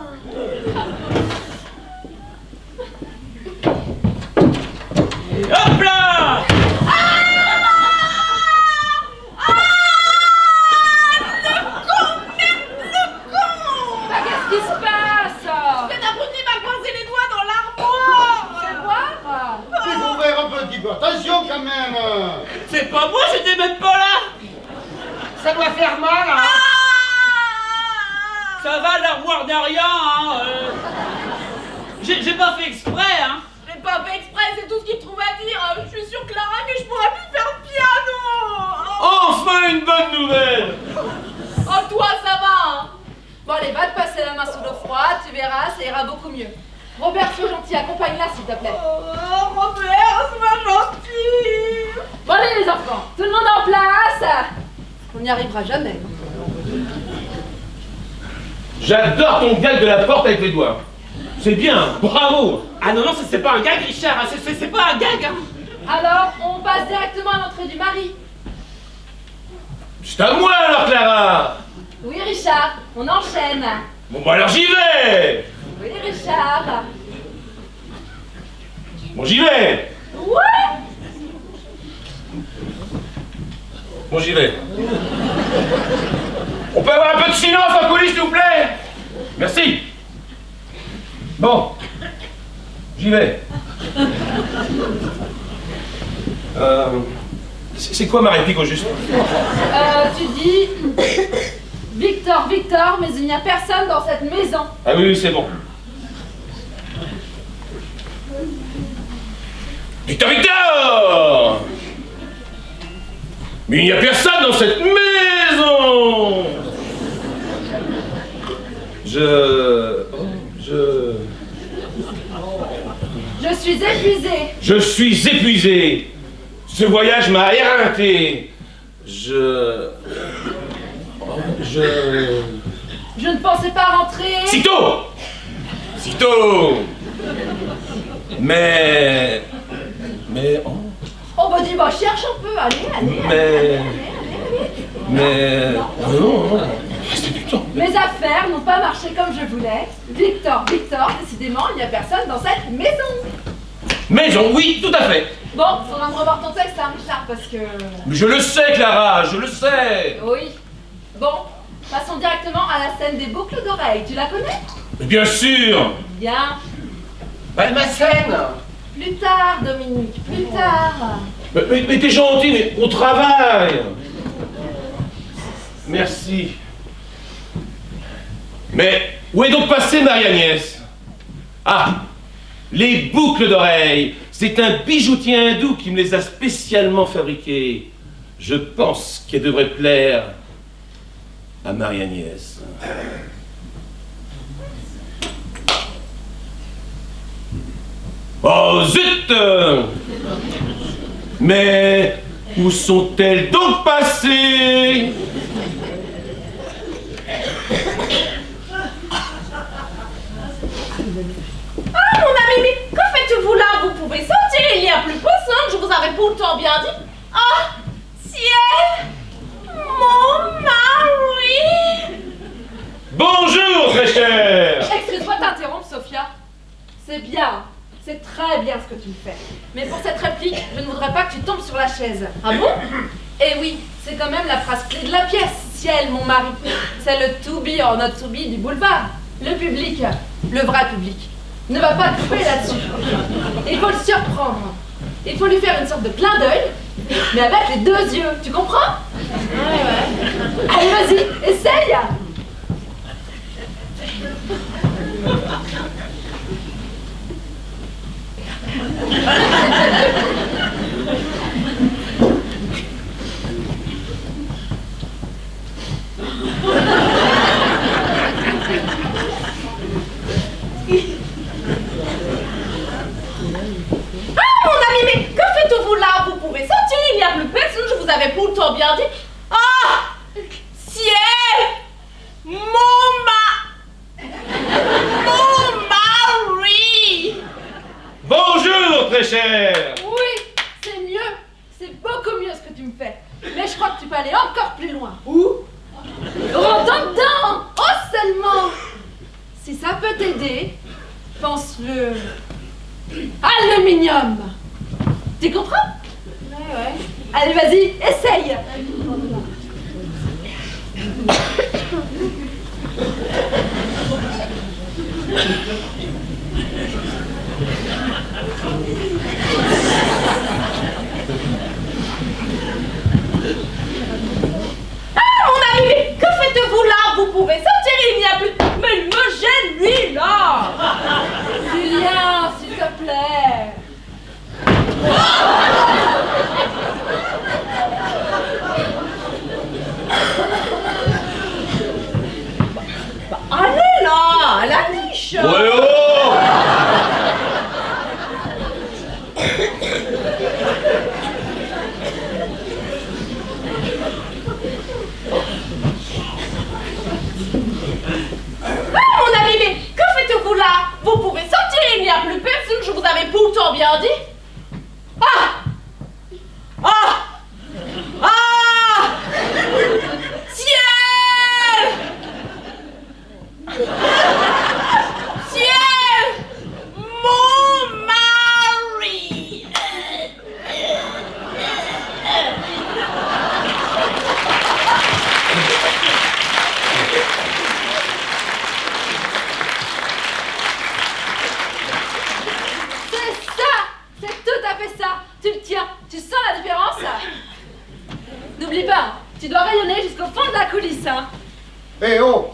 Hop là! Bah, qu'est-ce qui se passe? Cet abruti m'a coincé les doigts dans l'armoire. Fais voir. Il faut ouvrir un petit peu, attention quand même. C'est pas moi, j'étais même pas là! Ça doit faire mal, hein? Ça va, l'armoire n'a rien, hein! J'ai pas fait exprès, hein! J'ai pas fait exprès, c'est tout ce qu'il trouve à dire. Je suis sûre, Clara, que je pourrais plus faire de piano. Enfin une bonne nouvelle. Oh, toi, ça va, hein. Bon, allez, va te passer la main sous l'eau froide, tu verras, ça ira beaucoup mieux. Robert, sois gentil, accompagne-la, s'il te plaît. Oh, Robert, sois gentil. Bon, allez, les enfants, tout le monde en place. On n'y arrivera jamais. J'adore ton gag de la porte avec les doigts. C'est bien, bravo. Ah non, non, c'est pas un gag, Richard, hein, c'est pas un gag, hein. Alors, on passe directement à l'entrée du mari. C'est à moi alors, Clara. Oui, Richard, on enchaîne. Bon bah alors j'y vais. Oui, Richard. Bon j'y vais. Ouais. Bon j'y vais. On peut avoir un peu de silence en coulisses, s'il vous plaît? Merci. Bon. J'y vais. C'est quoi ma réplique au juste? Tu dis... Victor, Victor, mais il n'y a personne dans cette maison. Ah oui, oui, c'est bon. Victor, Victor! Mais il n'y a personne dans cette maison! Je suis épuisée. Je suis épuisé. Ce voyage m'a éreinté. Je ne pensais pas rentrer. Sitôt! Mais... Oh bah dis, bah cherche un peu, allez. Non. Restez du temps. Mes affaires n'ont pas marché comme je voulais. Victor, décidément, il n'y a personne dans cette maison. Maison, oui, tout à fait. Bon, faudra me revoir ton texte, hein, Richard, parce que... Mais je le sais, Clara, je le sais. Oui. Bon, passons directement à la scène des boucles d'oreilles. Tu la connais? Mais bien sûr. Bien. Ma scène. Plus tard, Dominique, plus tard. Mais t'es gentil, mais on travaille. Merci. Mais où est donc passée Marie-Agnès? Ah, les boucles d'oreilles. C'est un bijoutier hindou qui me les a spécialement fabriqués. Je pense qu'elles devraient plaire à Marie-Agnès. Oh zut! Mais où sont-elles donc passées? Ah, mon ami, mais que faites-vous là? Vous pouvez sortir, il n'y a plus personne, je vous avais pourtant bien dit. Ah, ciel, mon mari. Bonjour, très cher! Excuse-moi de t'interrompre, Sophia. C'est bien, c'est très bien ce que tu me fais. Mais pour cette réplique, je ne voudrais pas que tu tombes sur la chaise. Ah bon? Eh oui, c'est quand même la phrase clé de la pièce. Ciel, mon mari. C'est le to be or not to be du boulevard. Le public, le vrai public, ne va pas couper là-dessus. Il faut le surprendre. Il faut lui faire une sorte de clin d'œil, mais avec les deux yeux. Tu comprends? Ouais. Allez, vas-y, essaye. avais pourtant bien dit. Ah, ciel, mon mari. Bonjour, très cher. Oui, c'est mieux. C'est beaucoup mieux ce que tu me fais. Mais je crois que tu peux aller encore plus loin. Où? Rentre dedans. Oh, seulement. Si ça peut t'aider, pense-le. Aluminium. Tu comprends? Ouais. Allez, vas-y, essaye. Mon ami, mais que faites-vous là? Vous pouvez sortir, il n'y a plus... Mais il me gêne, lui, là. Julien, s'il te plaît. Allez là, à la niche. Ouais, oh. Mon ami, mais que faites-vous là? Vous pouvez sortir, il n'y a plus personne, je vous avais pourtant bien dit. Ciel! Ciel! Mon mari! C'est ça. C'est tout à fait ça. Tu le tiens. Tu sens la différence? N'oublie pas, tu dois rayonner jusqu'au fond de la coulisse, hein. Eh oh!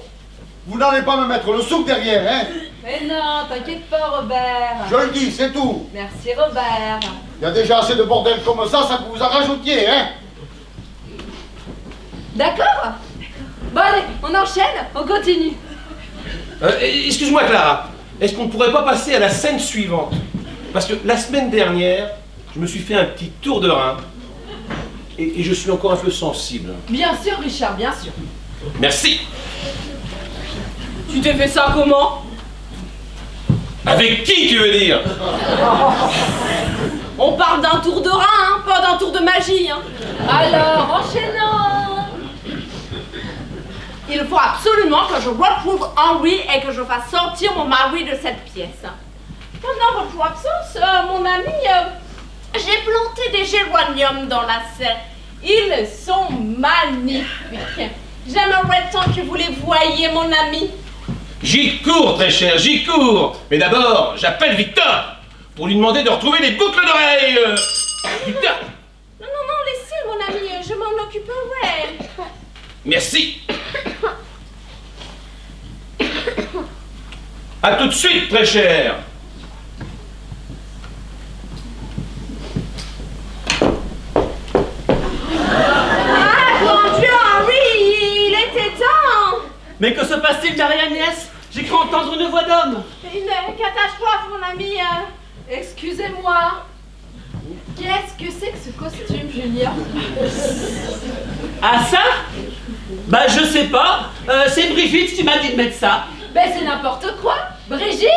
Vous n'allez pas me mettre le souk derrière, hein? Mais non, t'inquiète pas, Robert. Je le dis, c'est tout. Merci, Robert. Il y a déjà assez de bordel comme ça que vous en rajoutiez, hein? D'accord? Bon, allez, on enchaîne, on continue. Excuse-moi, Clara. Est-ce qu'on ne pourrait pas passer à la scène suivante? Parce que la semaine dernière, je me suis fait un petit tour de rein. Et je suis encore un peu sensible. Bien sûr, Richard, bien sûr. Merci. Tu t'es fait ça comment? Avec qui, tu veux dire? On parle d'un tour de rein, hein, pas d'un tour de magie, hein. Alors, enchaînons. Il faut absolument que je retrouve Henri et que je fasse sortir mon mari de cette pièce. Pendant votre absence, mon ami, j'ai planté des géraniums dans la serre. Ils sont magnifiques. J'aimerais tant que vous les voyiez, mon ami. J'y cours, très cher, j'y cours. Mais d'abord, j'appelle Victor pour lui demander de retrouver les boucles d'oreilles. Victor. Non, laissez, mon ami, je m'en occuperai. Merci. À tout de suite, très cher. Mais que se passe-t-il, Marie-Agnès? J'ai cru entendre une voix d'homme. Une catastrophe, mon ami. Excusez-moi. Qu'est-ce que c'est que ce costume, Julien? Ah ça? Bah je sais pas. C'est Brigitte qui m'a dit de mettre ça. Ben c'est n'importe quoi. Brigitte!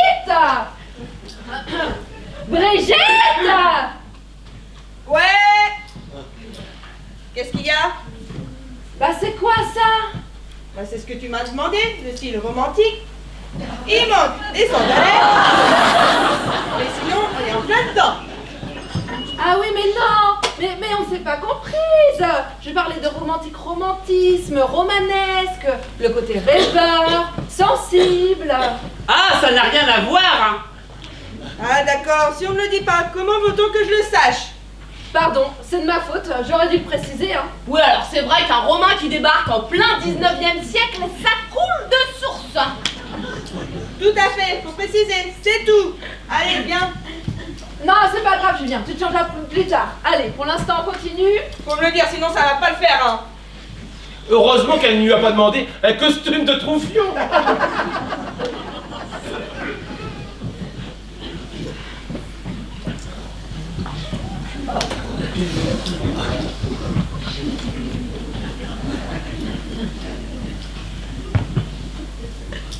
Brigitte! Ouais. Qu'est-ce qu'il y a? Bah c'est quoi ça? Bah, c'est ce que tu m'as demandé, le style romantique. Il manque des sandalettes. Mais sinon, on est en plein dedans. Ah oui, mais non! Mais on s'est pas comprise! Je parlais de romantisme, romanesque, le côté rêveur, sensible. Ah, ça n'a rien à voir, hein. Ah d'accord, si on me le dit pas, comment veut-on que je le sache? Pardon, c'est de ma faute, j'aurais dû le préciser, hein. Oui, alors c'est vrai qu'un Romain qui débarque en plein 19e siècle, ça coule de source. Tout à fait, faut préciser, c'est tout. Allez, viens. Non, c'est pas grave, Julien, tu te changeras plus tard. Allez, pour l'instant, on continue. Faut me le dire, sinon ça va pas le faire, hein. Heureusement qu'elle ne lui a pas demandé un costume de troufion.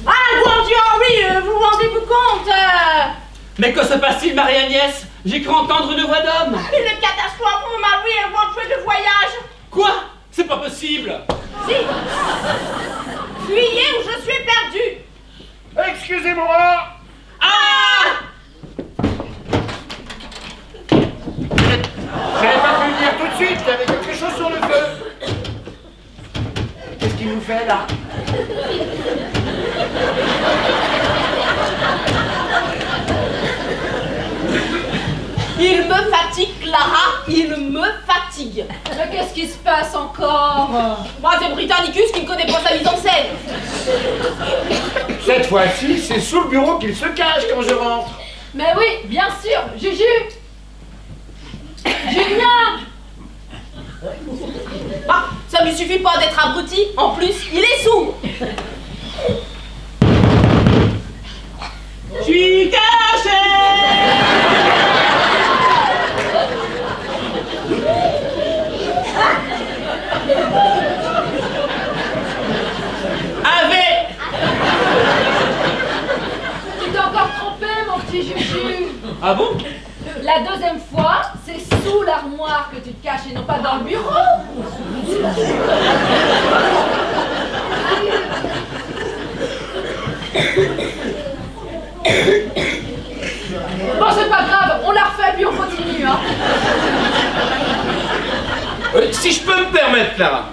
Ah, bon Dieu, oui, vous vous rendez-vous compte Mais que se passe-t-il, Marie-Agnès? J'ai cru entendre une voix d'homme. Une catastrophe, mon mari est éventué de voyage. Quoi? C'est pas possible. Si. Fuyez ou je suis perdue. Excusez-moi. Ah! J'avais pas pu venir tout de suite, j'avais quelque chose sur le feu. Qu'est-ce qu'il nous fait là? Il me fatigue, Clara, il me fatigue. Mais qu'est-ce qui se passe encore? Moi, c'est Britannicus qui ne connaît pas sa mise en scène. Cette fois-ci, c'est sous le bureau qu'il se cache quand je rentre. Mais oui, bien sûr, Juju. Julien! Ah, ça lui suffit pas d'être abruti, en plus, il est sourd. Je suis caché. Tu t'es encore trompé, mon petit Juju. Ah bon? La deuxième fois, c'est sous l'armoire que tu te caches et non pas dans le bureau. Bon, c'est pas grave, on la refait puis on continue, hein. Si je peux me permettre, Clara,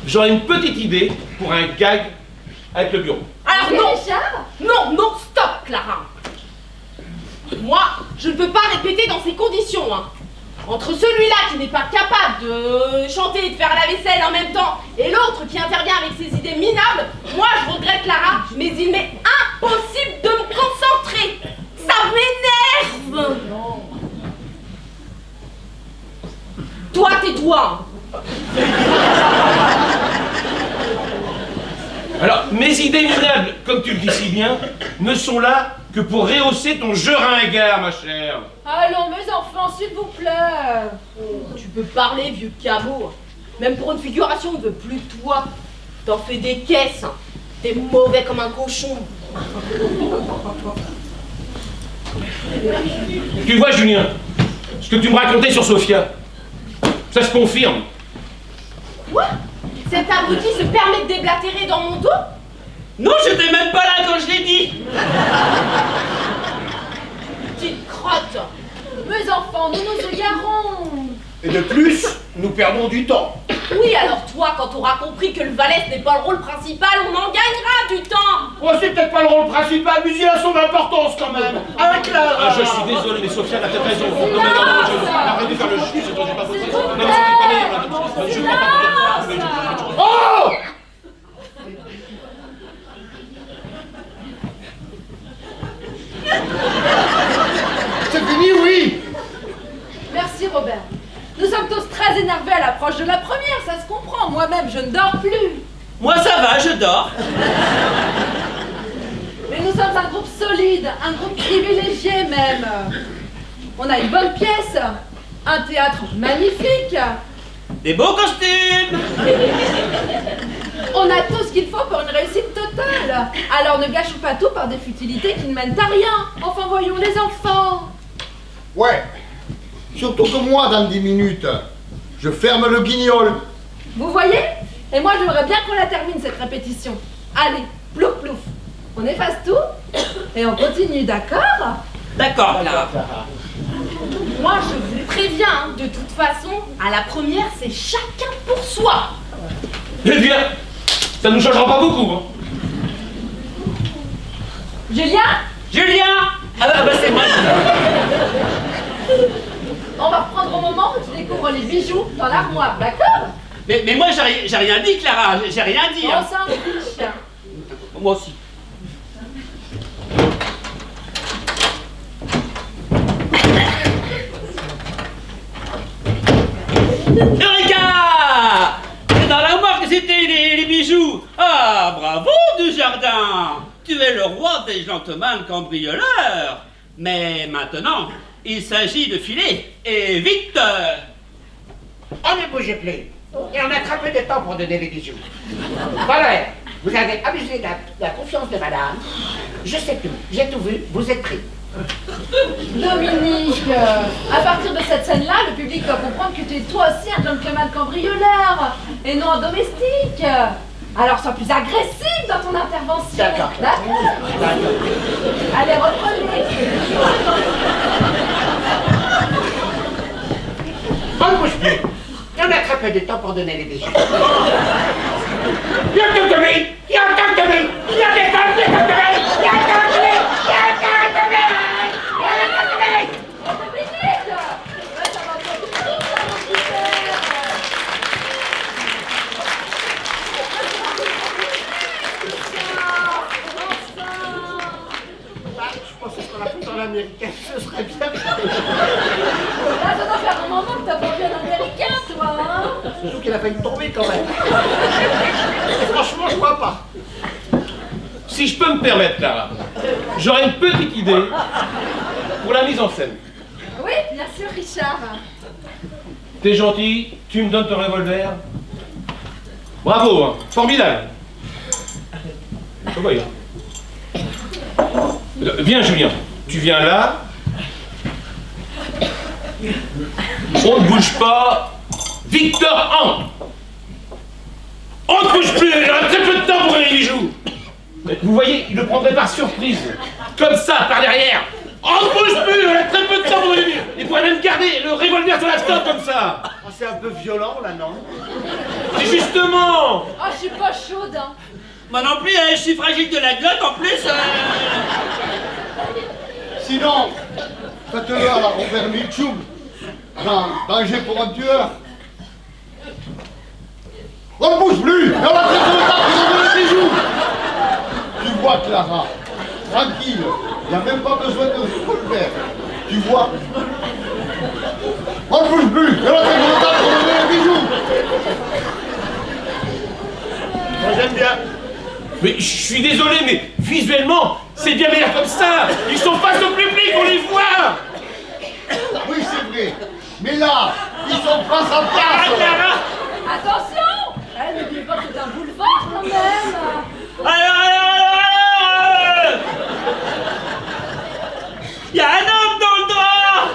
j'aurais une petite idée pour un gag avec le bureau. Alors non, Déjà? non, stop, Clara. Moi, je ne peux pas répéter dans ces conditions, hein. Entre celui-là qui n'est pas capable de chanter et de faire la vaisselle en même temps et l'autre qui intervient avec ses idées minables, moi je regrette Clara, mais il m'est impossible de me concentrer. Ça m'énerve. Toi, tais-toi. Alors, mes idées minables, comme tu le dis si bien, ne sont là que pour rehausser ton jeu ringard, ma chère. Allons, mes enfants, s'il vous plaît. Tu peux parler, vieux caveau. Même pour une figuration, on ne veut plus de toi. T'en fais des caisses. T'es mauvais comme un cochon. Tu vois, Julien, ce que tu me racontais sur Sophia, ça se confirme. Quoi? Cet abruti se permet de déblatérer dans mon dos? Non, j'étais même pas là quand je l'ai dit. Petite crotte. Mes enfants, nous nous égarons. Et de plus, nous perdons du temps. Oui, alors toi, quand t'auras compris que le valet n'est pas le rôle principal, on en gagnera du temps. Oh, c'est peut-être pas le rôle principal, mais il a son importance quand même. Avec la... Ah, je suis désolé, mais Sophia, t'as peut-être raison. Non, arrête de faire le jeu, c'est toi, j'ai pas compris. Non, mais je comprends pas. Oh! C'est fini, oui. Merci, Robert. Nous sommes tous très énervés à l'approche de la première, ça se comprend. Moi-même, je ne dors plus. Moi ça va, je dors. Mais nous sommes un groupe solide, un groupe privilégié même. On a une bonne pièce, un théâtre magnifique. Des beaux costumes. On a tout ce qu'il faut pour une réussite totale. Alors ne gâchons pas tout par des futilités qui ne mènent à rien. Enfin voyons les enfants. Ouais. Surtout que moi, dans 10 minutes, je ferme le guignol. Vous voyez? Et moi j'aimerais bien qu'on la termine cette répétition. Allez, plouf plouf. On efface tout et on continue, d'accord? D'accord, Clara. Moi, je vous préviens, hein, de toute façon, à la première, c'est chacun pour soi. Eh bien, ça nous changera pas beaucoup. Hein. Julien? Julien. Ah bah c'est moi. On va reprendre au moment où tu découvres les bijoux dans l'armoire, d'accord? Mais moi j'ai rien dit, Clara, j'ai rien dit. On Hein. s'en fiche. Moi aussi. Eureka! C'est dans l'armoire que c'était les bijoux. Ah, bravo, Dujardin. Tu es le roi des gentlemen cambrioleurs. Mais maintenant, il s'agit de filer. Et vite! On ne bougez plus. Et on a très peu de temps pour donner les bijoux. Voilà, vous avez abusé de la confiance de madame. Je sais tout, j'ai tout vu, vous êtes pris. Dominique, à partir de cette scène-là, le public doit comprendre que tu es toi aussi un gentleman cambrioleur et non un domestique. Alors sois plus agressif dans ton intervention. D'accord. Allez, reprenez. On ne bouge plus. Et on a très peu de temps pour donner les bijoux. Il y a tant de vie, il y a tant de vie, il y a des femmes, il y a tant de vie, il y a tant de vie, il y a tant de vie, il y a tant de vie. Dominique, ouais, ça va pas du tout, ça, mon petit père. Je pensais qu'on l'a fait en américain, ce serait bien. Là, ça doit faire un moment que t'as pas vu un américain, toi, hein? Surtout qu'il a failli tomber quand même. Et franchement, je crois pas. Si je peux me permettre, Clara, j'aurais une petite idée pour la mise en scène. Oui, bien sûr, Richard. T'es gentil, tu me donnes ton revolver. Bravo, hein, formidable. Oh, bah, viens, Julien, tu viens là. On ne bouge pas. Victor, entre. On ne bouge plus, il a très peu de temps pour les bijoux. Vous voyez, il le prendrait par surprise. Comme ça, par derrière. On ne bouge plus, il a très peu de temps pour les bijoux. Il pourrait même garder le revolver sur la tête comme ça. Oh, c'est un peu violent là, non? Et justement. Oh, je suis pas chaude, hein. Moi non plus, je suis fragile de la glotte en plus. Sinon, faites-le à la Robert Mitchum. Danger pour un tueur. On ne bouge plus. Et on a très peu de temps pour donner les bijoux. Tu vois, Clara, tranquille. Il n'y a même pas besoin de revolver. Tu vois. On ne bouge plus. Et on a très peu de temps pour donner les bijoux. Moi, j'aime bien. Mais je suis désolé, mais visuellement, c'est bien meilleur comme ça. Ils sont face au public, on les voit. Oui, c'est vrai. Mais là, ils sont face à Ah, face. Clara. Attention! Eh, n'oubliez pas que c'est un boulevard quand même! Alors il y a un homme dans le drap.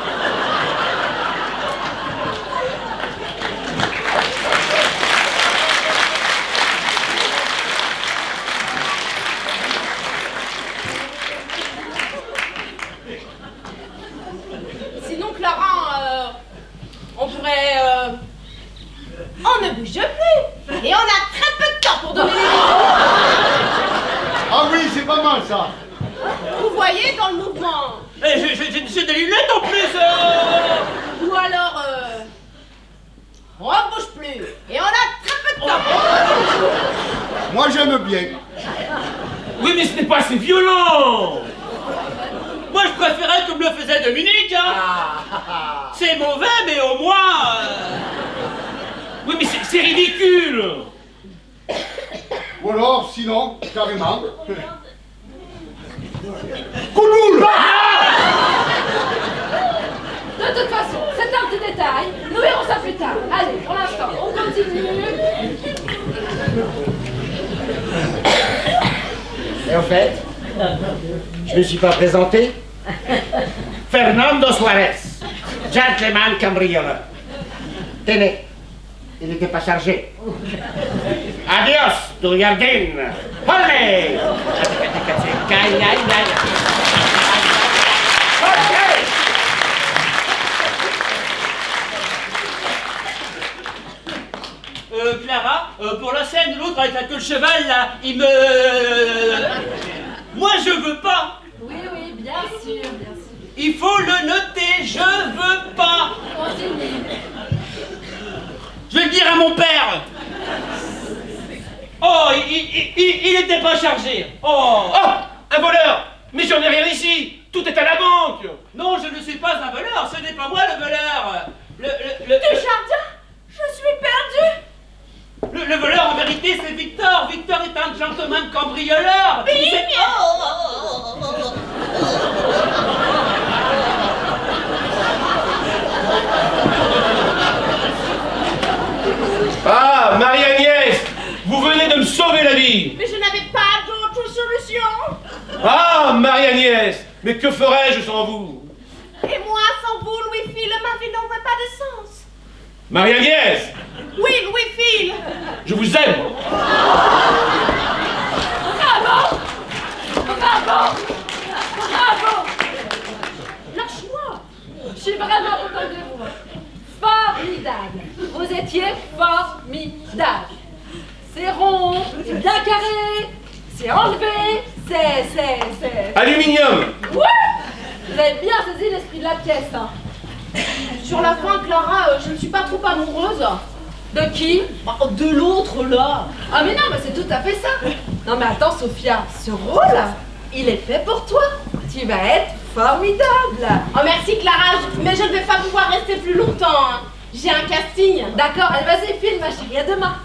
Sinon, Clara, on pourrait... On ne bouge plus. Et on a très peu de temps pour donner les bijoux. Ah oui, c'est pas mal ça. Vous voyez dans le mouvement. J'ai des lunettes en plus. Ou alors, on ne bouge plus. Et on a très peu de temps. Moi, j'aime bien. Oui, mais ce n'est pas assez violent. Moi je préférais comme le faisait Dominique. Hein. C'est mauvais, mais au moins. Oui, mais c'est ridicule. Ou alors, sinon, carrément... Coup de boule! De toute façon, c'est un petit détail. Nous verrons ça plus tard. Allez, pour l'instant, on continue. Et au fait, je me suis pas présenté. Fernando Suarez, gentleman cambrioleur. Tenez, il n'était pas chargé. Adios, Douriardine. Olé! Clara, pour la scène, l'autre avec la queue de cheval, là, il me... Moi, je veux pas. Oui, oui, bien sûr, bien sûr. Il faut le noter, je veux pas. Continue. Je vais le dire à mon père. Oh, il était pas chargé. Oh, Un voleur! Mais j'en ai rien ici! Tout est à la banque! non, je ne suis pas un voleur, ce n'est pas moi le voleur. Desjardins, je suis perdue. Le voleur, en vérité, c'est Victor. Victor est un gentleman cambrioleur. Ah, Marie-Agnès! Vous venez de me sauver la vie! Mais je n'avais pas d'autre solution. Ah, Marie-Agnès! Mais que ferais-je sans vous? Et moi, sans vous, Louis-Phil, ma vie n'aurait pas de sens. Marie-Agnès! Oui, Louis-Phil. Je vous aime! Bravo! Bravo! Bravo! Lâche-moi! Je suis vraiment contente de vous. Formidable! Vous étiez formidable! C'est rond, c'est bien carré, c'est enlevé, c'est... Aluminium! Ouais! Vous avez bien saisi l'esprit de la pièce, hein. Sur la fin, Clara, je ne suis pas trop amoureuse. De qui? De l'autre, là. Ah mais non, mais c'est tout à fait ça. Non mais attends, Sophia, ce rôle, il est fait pour toi. Tu vas être formidable. Oh, merci, Clara, mais je ne vais pas pouvoir rester plus longtemps. Hein. J'ai un casting. D'accord, allez vas-y, filme ma chérie, à demain.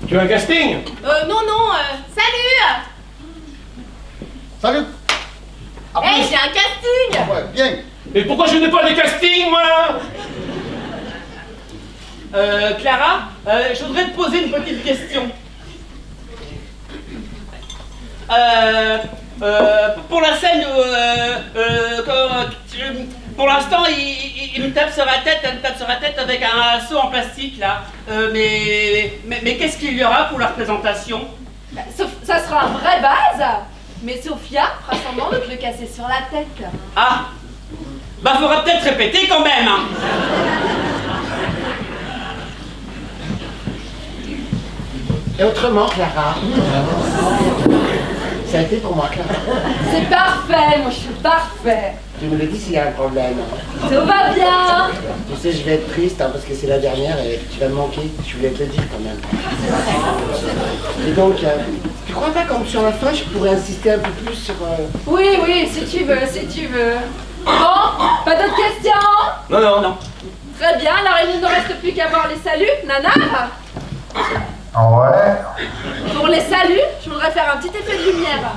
Tu as un casting? Non, salut. Salut! À Hey, plus. j'ai un casting. Ouais, bien. Mais pourquoi je n'ai pas de casting, moi? Clara, je voudrais te poser une petite question. Pour la scène, pour l'instant, il me tape sur la tête, elle me tape sur la tête avec un seau en plastique, là. Mais qu'est-ce qu'il y aura pour la représentation? Ça sera un vrai base, mais Sophia fera semblant de te le casser sur la tête. Ah, bah faudra peut-être répéter quand même, hein. Et autrement, Clara, ça a été pour moi, Clara. C'est parfait, moi je suis parfait. Tu me le dis s'il y a un problème. Tout va bien. Tu sais, je vais être triste hein, parce que c'est la dernière et tu vas me manquer. Je voulais te le dire quand même. Et donc, tu crois pas qu'en sur la fin, je pourrais insister un peu plus sur... Oui, oui, si tu veux, si tu veux. Bon, pas d'autres questions? Non. Très bien, alors il ne nous reste plus qu'à voir les saluts, Nana. Ouais. Pour les saluts, je voudrais faire un petit effet de lumière.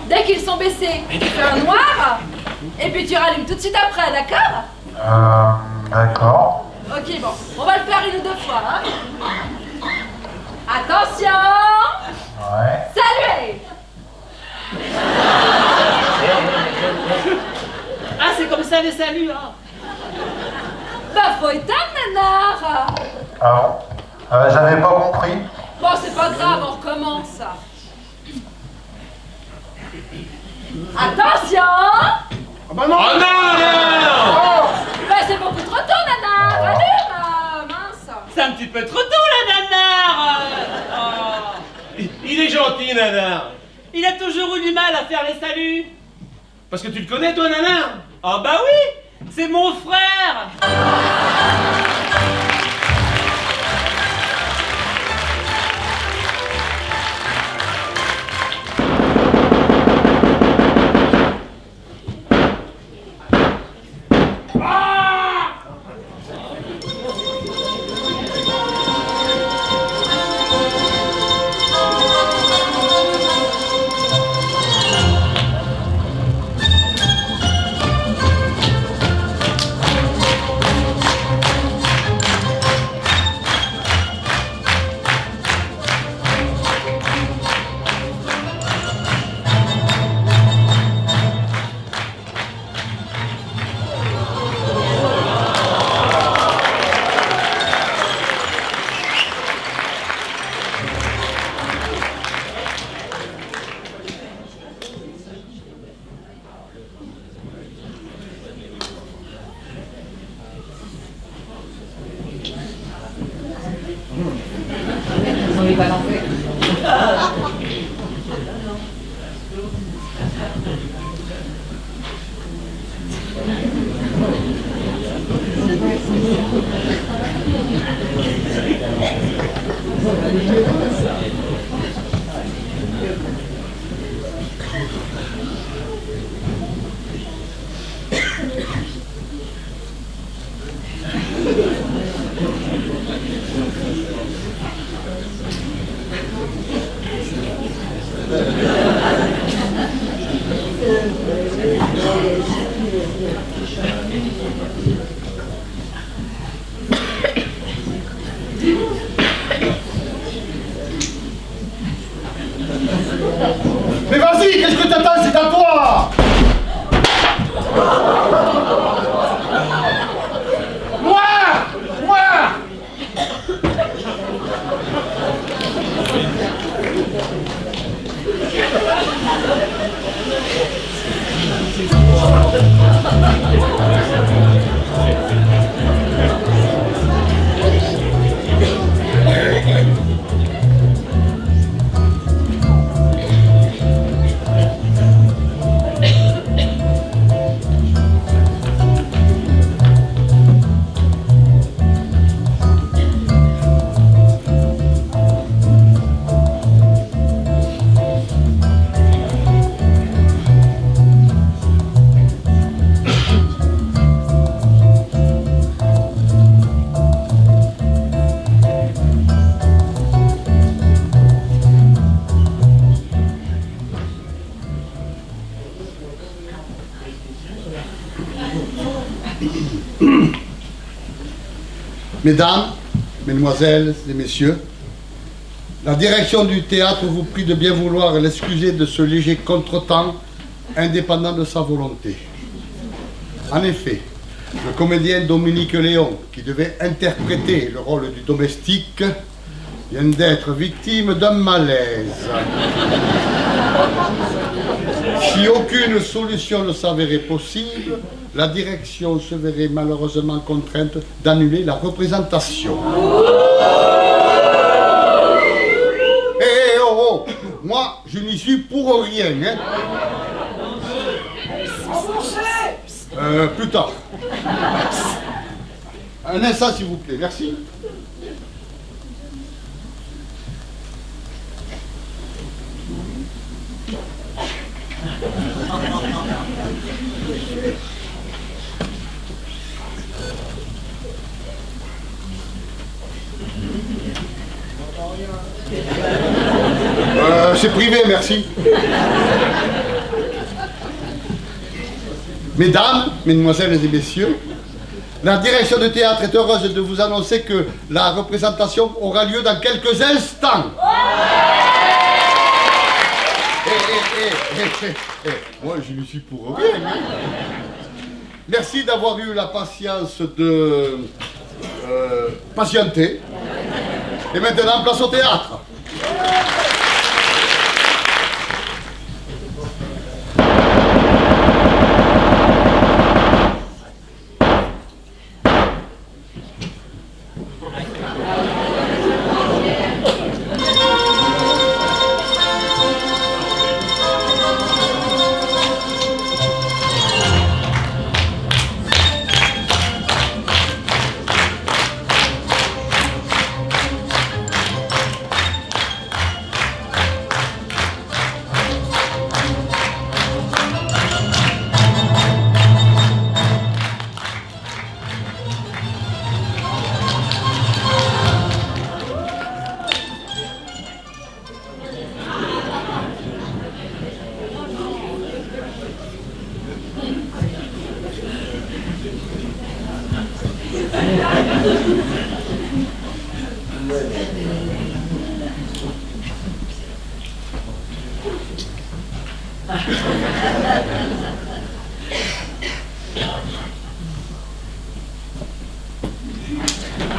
Dès qu'ils sont baissés, tu fais un noir, et puis tu rallumes tout de suite après, d'accord? D'accord. Ok, bon, on va le faire une ou deux fois. Hein. Attention! Ouais. Saluez! Ah, c'est comme ça les saluts, hein. Bah, faut éteindre, Nanar! Ah bon? J'avais pas compris. Bon, c'est pas grave, on recommence. Attention! Oh bah non! Oh non! Bah, c'est beaucoup trop tôt, Nanar! Allume! Mince! C'est un petit peu trop tôt, la nanar. Il est gentil, Nanar. Il a toujours eu du mal à faire les saluts. Parce que tu le connais, toi, Nanar? Ah bah oui, c'est mon frère. est à l'envers. Mais vas-y, qu'est-ce que t'attends? C'est à toi! Moi! Mesdames, Mesdemoiselles et Messieurs, la direction du théâtre vous prie de bien vouloir l'excuser de ce léger contretemps indépendant de sa volonté. En effet, le comédien Dominique Léon, qui devait interpréter le rôle du domestique, vient d'être victime d'un malaise. Si aucune solution ne s'avérait possible, la direction se verrait malheureusement contrainte d'annuler la représentation. Oh, moi, je n'y suis pour rien, hein. Plus tard. Un instant, s'il vous plaît, merci. C'est privé, merci. Mesdames, Mesdemoiselles et Messieurs, la direction de théâtre est heureuse de vous annoncer que la représentation aura lieu dans quelques instants. Moi, je ne suis pour rien. Hein. Merci d'avoir eu la patience de patienter. Et maintenant, place au théâtre.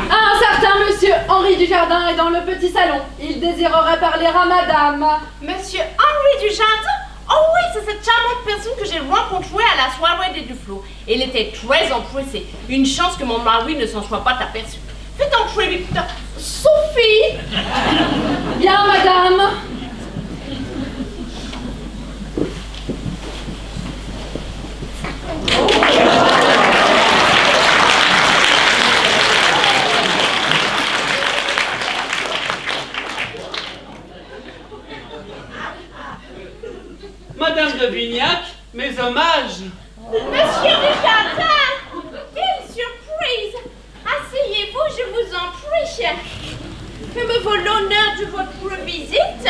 Un certain monsieur Henri Dujardin est dans le petit salon. Il désirerait parler à madame. Monsieur Henri Dujardin? Oh oui, c'est cette charmante personne que j'ai rencontrée à la soirée des Duflo. Elle était très empressée. Une chance que mon mari ne s'en soit pas aperçu. Faites entrer vite. Sophie! Bien, madame. Madame de Vignac, mes hommages. Monsieur Desjardins, quelle surprise! Asseyez-vous, je vous en prie. Que me vaut l'honneur de votre visite?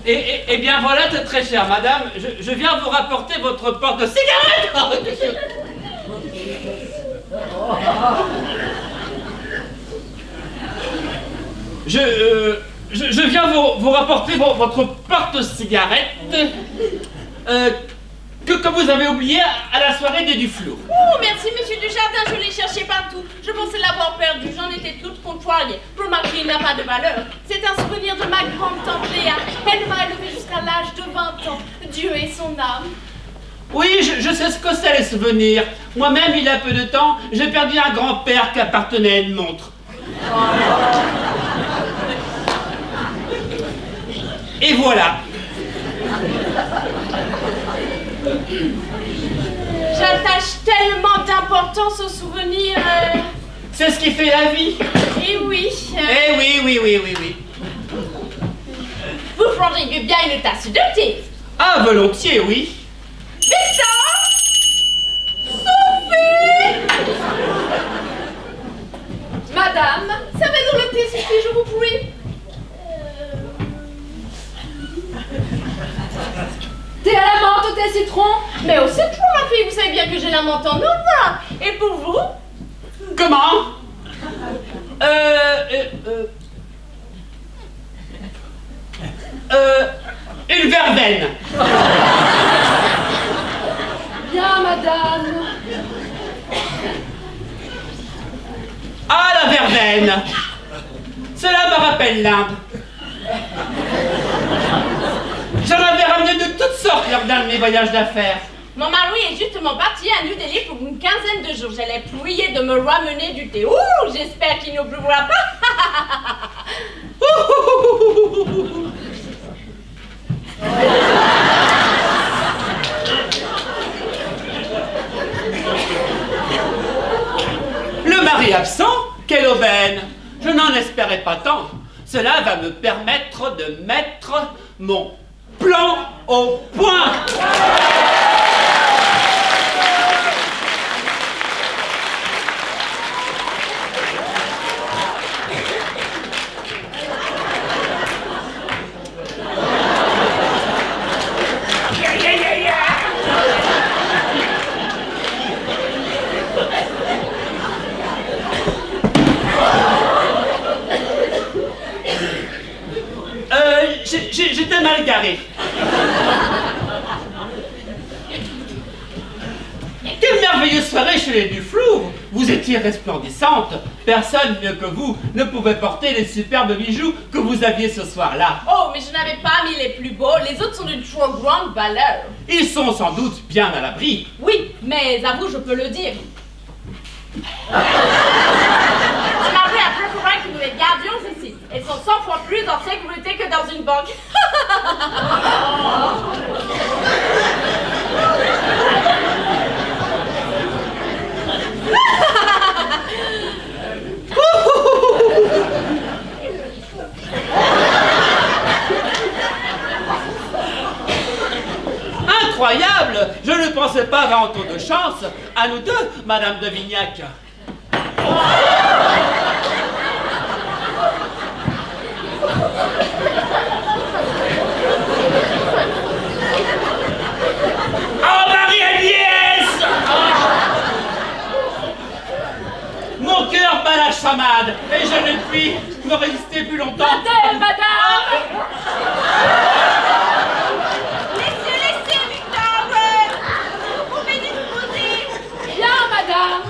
Eh bien voilà, très chère madame, je viens vous rapporter votre porte de cigarette. Je viens vous rapporter votre porte-cigarette que vous avez oublié à la soirée des Duflour. Oh, merci, monsieur Desjardins, je l'ai cherché partout. Je pensais l'avoir perdu, j'en étais toute contrariée. Remarquez, il n'a pas de valeur. C'est un souvenir de ma grande tante Léa. Elle m'a élevée jusqu'à l'âge de 20 ans. Dieu ait son âme. Oui, je sais ce que c'est les souvenirs. Moi-même, il y a peu de temps, j'ai perdu un grand-père qui appartenait à une montre. Et voilà. J'attache tellement d'importance aux souvenirs. C'est ce qui fait la vie. Eh oui. Eh oui. Vous prendriez bien une tasse de thé. Ah, volontiers, oui. Victor! Sophie! Madame, Savez-vous le thé suffit, je vous prie? thé à la menthe ou thé citron? Mais au citron, ma fille, vous savez bien que j'ai la menthe en odeur. Et pour vous? Comment? Une verveine. Bien, madame. Ah, la verveine. Cela me rappelle l'Inde. J'en avais ramené de toutes sortes lors d'un de mes voyages d'affaires. Mon mari est justement parti à New Delhi pour une quinzaine de jours. Je l'ai prié de me ramener du thé. Ouh, j'espère qu'il n'oubliera pas. Le mari absent? Quelle aubaine! Je n'en espérais pas tant. Cela va me permettre de mettre mon plan au point. J'étais mal garé. Quelle merveilleuse soirée chez les Duflour! Vous étiez resplendissante. Personne mieux que vous ne pouvait porter les superbes bijoux que vous aviez ce soir-là. Oh, mais je n'avais pas mis les plus beaux. Les autres sont d'une trop grande valeur. Ils sont sans doute bien à l'abri. Oui, mais à vous, je peux le dire. Mon mari a préféré que nous les gardions ici. Elles sont 100 fois plus en sécurité que dans une banque. Incroyable! Je ne pensais pas avoir autant de chance. À nous deux, Madame de Vignac. Oh, Marie-Agnès! Mon cœur bat la chamade et je ne puis me résister plus longtemps. Madame! Laissez, Victor! Vous pouvez disposer! Bien, madame!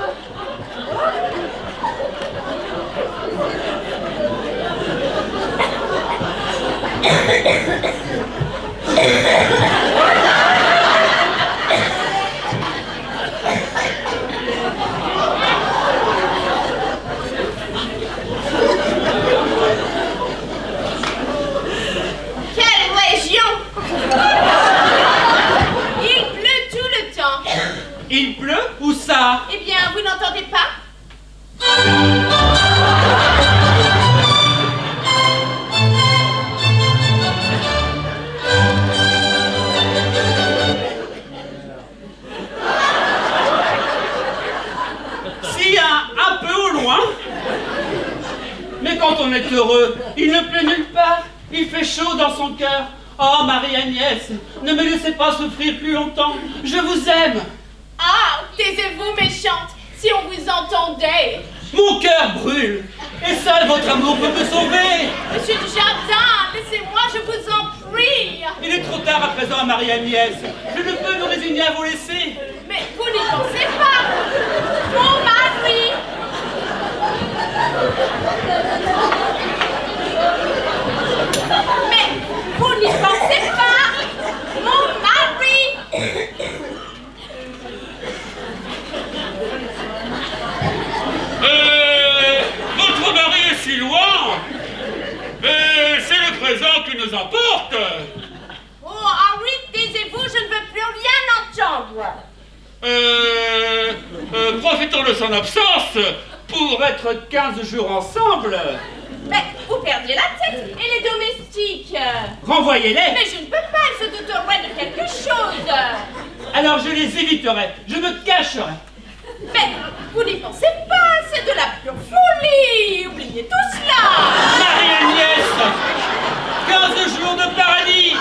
qu'il fait chaud dans son cœur. Oh, Marie-Agnès, ne me laissez pas souffrir plus longtemps. Je vous aime. Ah, taisez-vous, méchante, si on vous entendait. Mon cœur brûle, et seul votre amour peut me sauver. Monsieur Dujardin, laissez-moi, je vous en prie. Il est trop tard à présent, Marie-Agnès. Je ne peux me résigner à vous laisser. Mais vous n'y pensez pas. Mon mari. Mais vous n'y pensez pas. Mon mari. Votre mari est si loin. Mais c'est le présent qui nous importe. Oh, Henri, taisez-vous, je ne veux plus rien entendre. Profitons de son absence pour être 15 jours ensemble. Mais vous perdiez la tête. Et les domestiques? Renvoyez-les. Mais je ne peux pas, ils se douteraient de quelque chose. Alors je les éviterai. Je me cacherai. Mais vous n'y pensez pas, c'est de la pure folie. Oubliez tout cela. Marie-Agnès, 15 jours de paradis.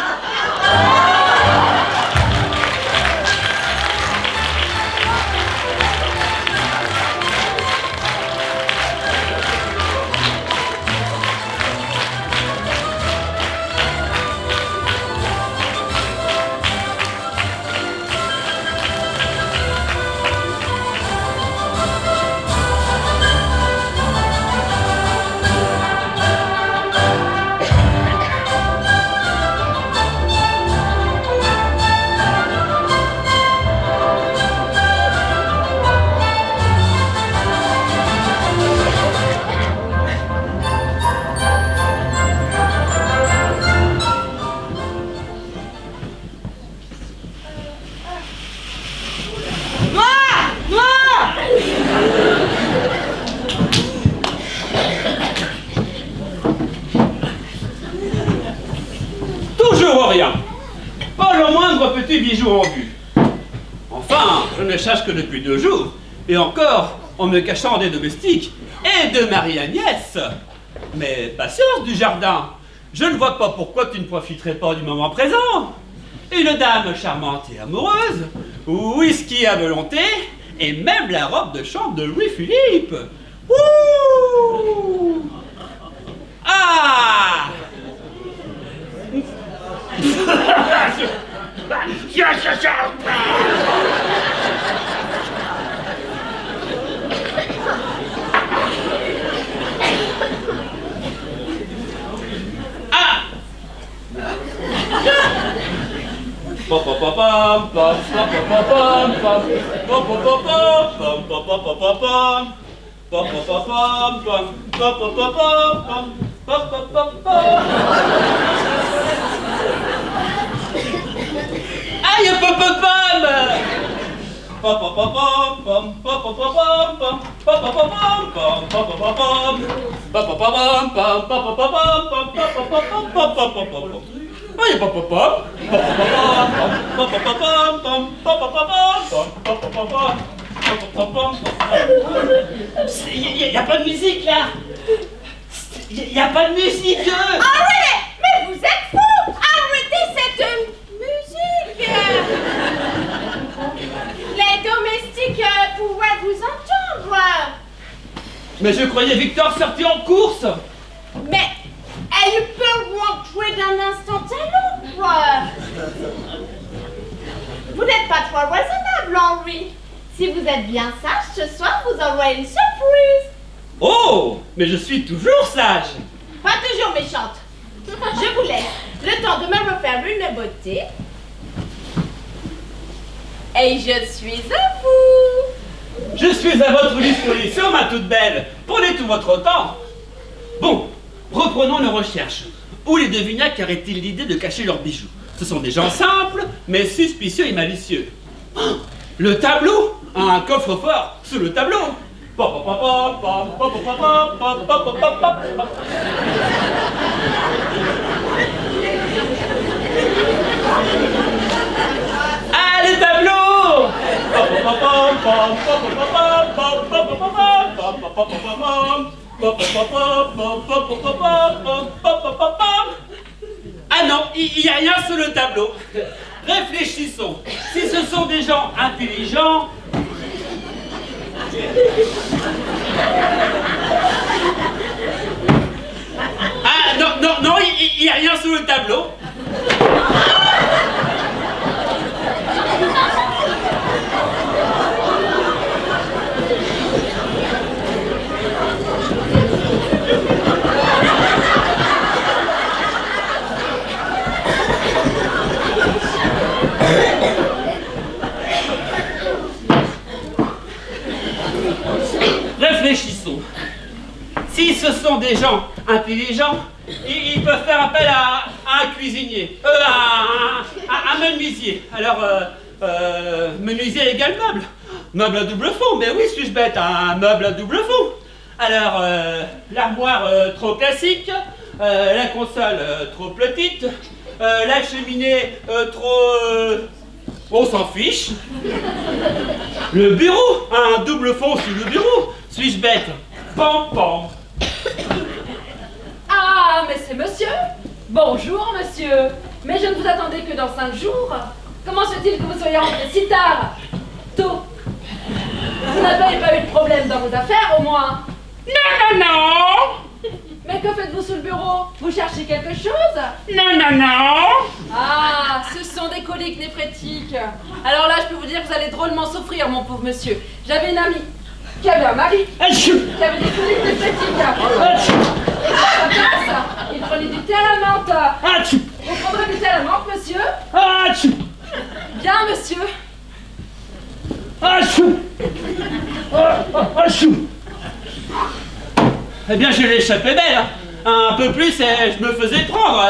Toujours rien. Pas le moindre petit bijou en vue. Enfin, je ne cherche que depuis 2 jours. Et encore, en me cachant des domestiques et de Marie-Agnès. Mais patience du jardin. Je ne vois pas pourquoi tu ne profiterais pas du moment présent. Une dame charmante et amoureuse, whisky à volonté, et même la robe de chambre de Louis-Philippe. Ouh! Ah! Aïe, pom-pom-pom! Il n'y a pas de musique là! Il n'y a pas de musique! Arrêtez! Mais vous êtes fous! Arrêtez cette musique! Les domestiques pourraient vous entendre. Mais je croyais Victor sorti en course! Mais elle peut rentrer d'un instant à l'autre. Vous n'êtes pas trop raisonnable, Henri. Si vous êtes bien sage, ce soir, vous aurez une surprise. Oh! Mais je suis toujours sage! Pas toujours méchante. Je vous laisse le temps de me refaire une beauté. Et je suis à vous. Je suis à votre disposition, ma toute belle. Prenez tout votre temps. Bon, reprenons nos recherches. Où les Devignac auraient-ils l'idée de cacher leurs bijoux? Ce sont des gens simples, mais suspicieux et malicieux. Oh, le tableau! Un coffre-fort sous le tableau! Ah, le tableau! il n'y a rien sur le tableau. Réfléchissons. Si ce sont des gens intelligents... Ah, non, il n'y a rien sur le tableau. Réfléchissons. Si ce sont des gens intelligents, ils peuvent faire appel à un cuisinier, à un menuisier. Alors, menuisier égale meuble. Meuble à double fond, mais oui, suis-je bête, un meuble à double fond. Alors, l'armoire trop classique, la console trop petite, la cheminée trop... on s'en fiche. Le bureau, un double fond sur le bureau. Suis-je bête? Pam, pam. Ah, mais c'est monsieur. Bonjour, monsieur. Mais je ne vous attendais que dans 5 jours. Comment se fait-il que vous soyez rentré si tard? Tôt. Vous n'avez pas eu de problème dans vos affaires, au moins? Non. Mais que faites-vous sous le bureau? Vous cherchez quelque chose? Non. Ah, ce sont des coliques néphrétiques. Alors là, je peux vous dire que vous allez drôlement souffrir, mon pauvre monsieur. J'avais une amie qui avait un mari qui avait des coliques néphrétiques. Et ça passe. Il prenait du thé à la menthe. Vous prendrez du thé à la menthe, monsieur? Bien, monsieur. Eh bien, je l'échappais belle. Un peu plus et je me faisais prendre.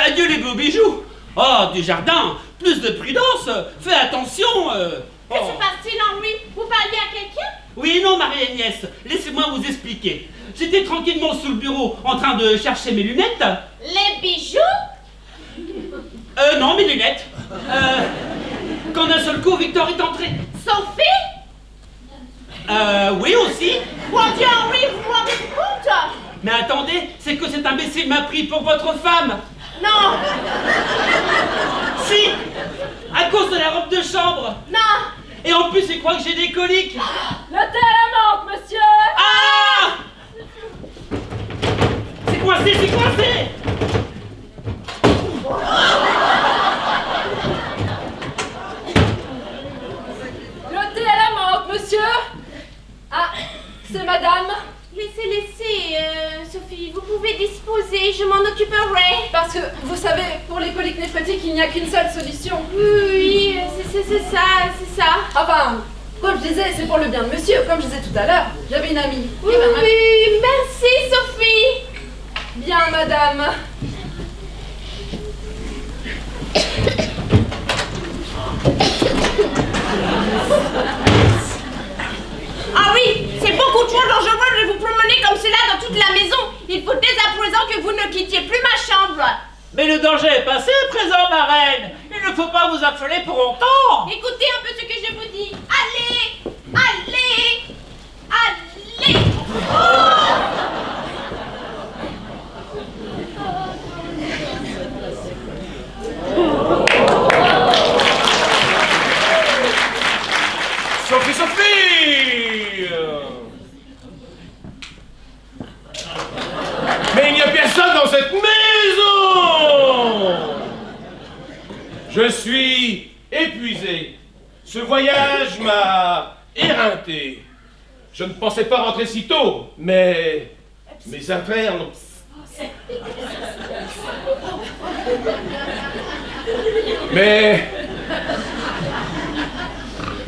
Adieu les beaux bijoux. Oh, du jardin, plus de prudence. Fais attention. Que se passe-t-il, Henri? Vous parliez à quelqu'un? Oui, non, Marie-Agnès, laissez-moi vous expliquer. J'étais tranquillement sous le bureau en train de chercher mes lunettes. Les bijoux? Non, mes lunettes. Quand d'un seul coup, Victor est entré. Sophie? Oui aussi. Mon Dieu, Henri, vous vous rendez compte? Mais attendez, c'est que cet imbécile m'a pris pour votre femme. Non. Si, à cause de la robe de chambre. Non. Et en plus, il croit que j'ai des coliques. Le thé à la menthe, monsieur. Ah! C'est coincé. Le thé à la menthe, monsieur. Ah, c'est madame. Laissez, Sophie, vous pouvez disposer, je m'en occuperai. Parce que, vous savez, pour les coliques néphrétiques, il n'y a qu'une seule solution. Oui, c'est ça. Enfin, comme je disais, c'est pour le bien de monsieur, comme je disais tout à l'heure. J'avais une amie. Oui, merci, Sophie. Bien, madame. Ah oui, c'est beaucoup trop dangereux de vous promener comme cela dans toute la maison. Il faut dès à présent que vous ne quittiez plus ma chambre. Mais le danger est passé à présent, ma reine. Il ne faut pas vous affoler pour longtemps. Écoutez un peu ce que je vous dis. Allez. Sophie! Mais il n'y a personne dans cette maison! Je suis épuisé. Ce voyage m'a éreinté. Je ne pensais pas rentrer si tôt, mais mes affaires n'ont... Mais...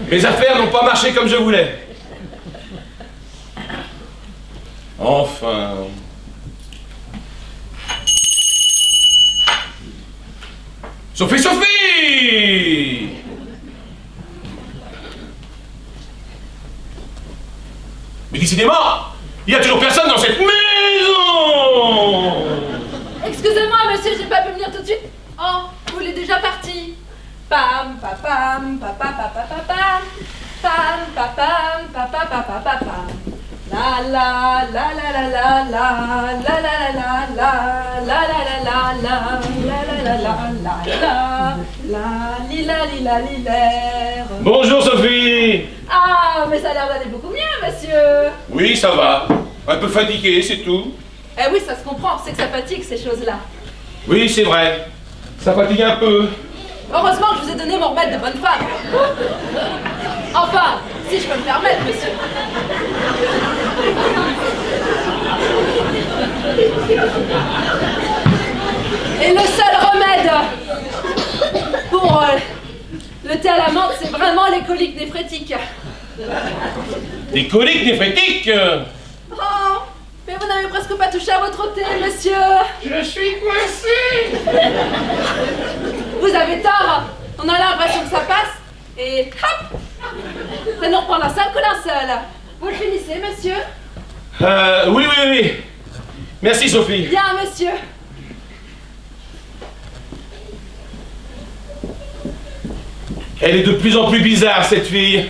mes affaires n'ont pas marché comme je voulais. Enfin... Sophie! Mais décidément, il n'y a toujours personne dans cette maison! Excusez-moi, monsieur, j'ai pas pu venir tout de suite. Oh, vous l'êtes déjà parti. Pam, papam, papa, papa, papa. Pam, papam, papa, papa, papa. La la la la la la la la la la la la la la la la la la la la lila lila lilaire. Bonjour Sophie. Ah, mais ça a l'air d'aller beaucoup mieux, monsieur. Oui, ça va. Un peu fatigué, c'est tout. Eh oui, ça se comprend, c'est que ça fatigue ces choses-là. Oui, c'est vrai. Ça fatigue un peu. Heureusement que je vous ai donné mon remède de bonne femme. Enfin, si je peux me permettre, monsieur. Et le seul remède pour le thé à la menthe, c'est vraiment les coliques néphrétiques. Des coliques néphrétiques. Oh, mais vous n'avez presque pas touché à votre thé, monsieur. Je suis coincé. Vous avez tort. On a l'impression que ça passe. Et hop, ça nous reprend d'un seul coup d'un seul. Vous le finissez, monsieur? Oui. Merci Sophie. Bien, monsieur. Elle est de plus en plus bizarre, cette fille.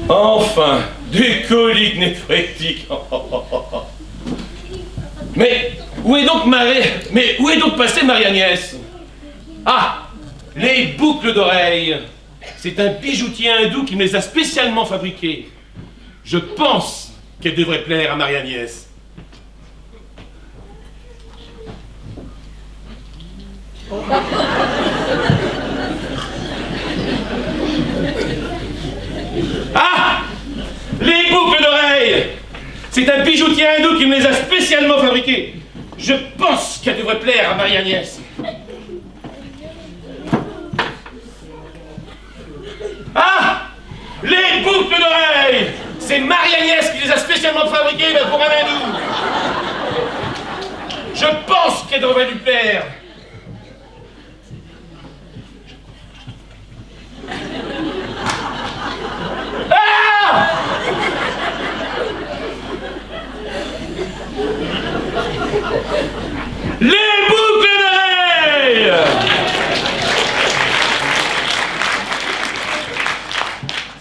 Enfin, des coliques néphrétiques. Mais où est donc passée Marie-Agnès? Ah, les boucles d'oreilles. C'est un bijoutier hindou qui me les a spécialement fabriquées. Je pense qu'elle devrait plaire à Marie-Agnès. Ah! Les boucles d'oreilles! C'est un bijoutier hindou qui me les a spécialement fabriquées. Je pense qu'elle devrait plaire à Marie-Agnès. Ah! Les boucles d'oreilles! C'est Marie-Agnès qui les a spécialement fabriquées pour un hindou. Je pense qu'elle devrait lui plaire. Ah! Les boucles d'oreilles!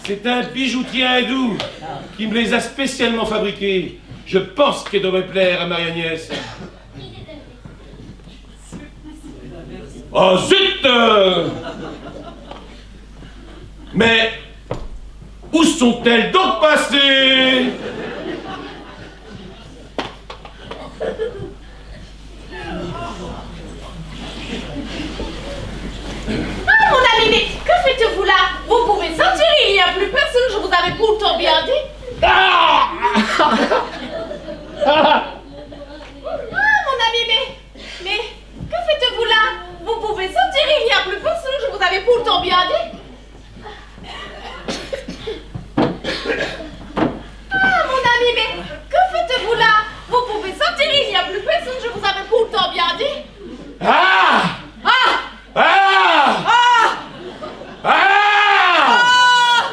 C'est un bijoutier hindou qui me les a spécialement fabriqués. Je pense qu'elle devrait plaire à Marie-Agnès. Oh zut! Mais où sont-elles donc passées? Ah, mon ami, mais que faites-vous là? Vous pouvez sortir, il n'y a plus personne, je vous avais pourtant bien dit. Ah! Ah, mon ami, mais que faites-vous là? Vous pouvez sortir, il n'y a plus personne, je vous avais pourtant bien dit. Ah, mon ami, mais que faites-vous là? Vous pouvez sortir, il n'y a plus personne, je vous avais pourtant bien dit. Ah! Ah! Ah! Ah! Ah! Ah!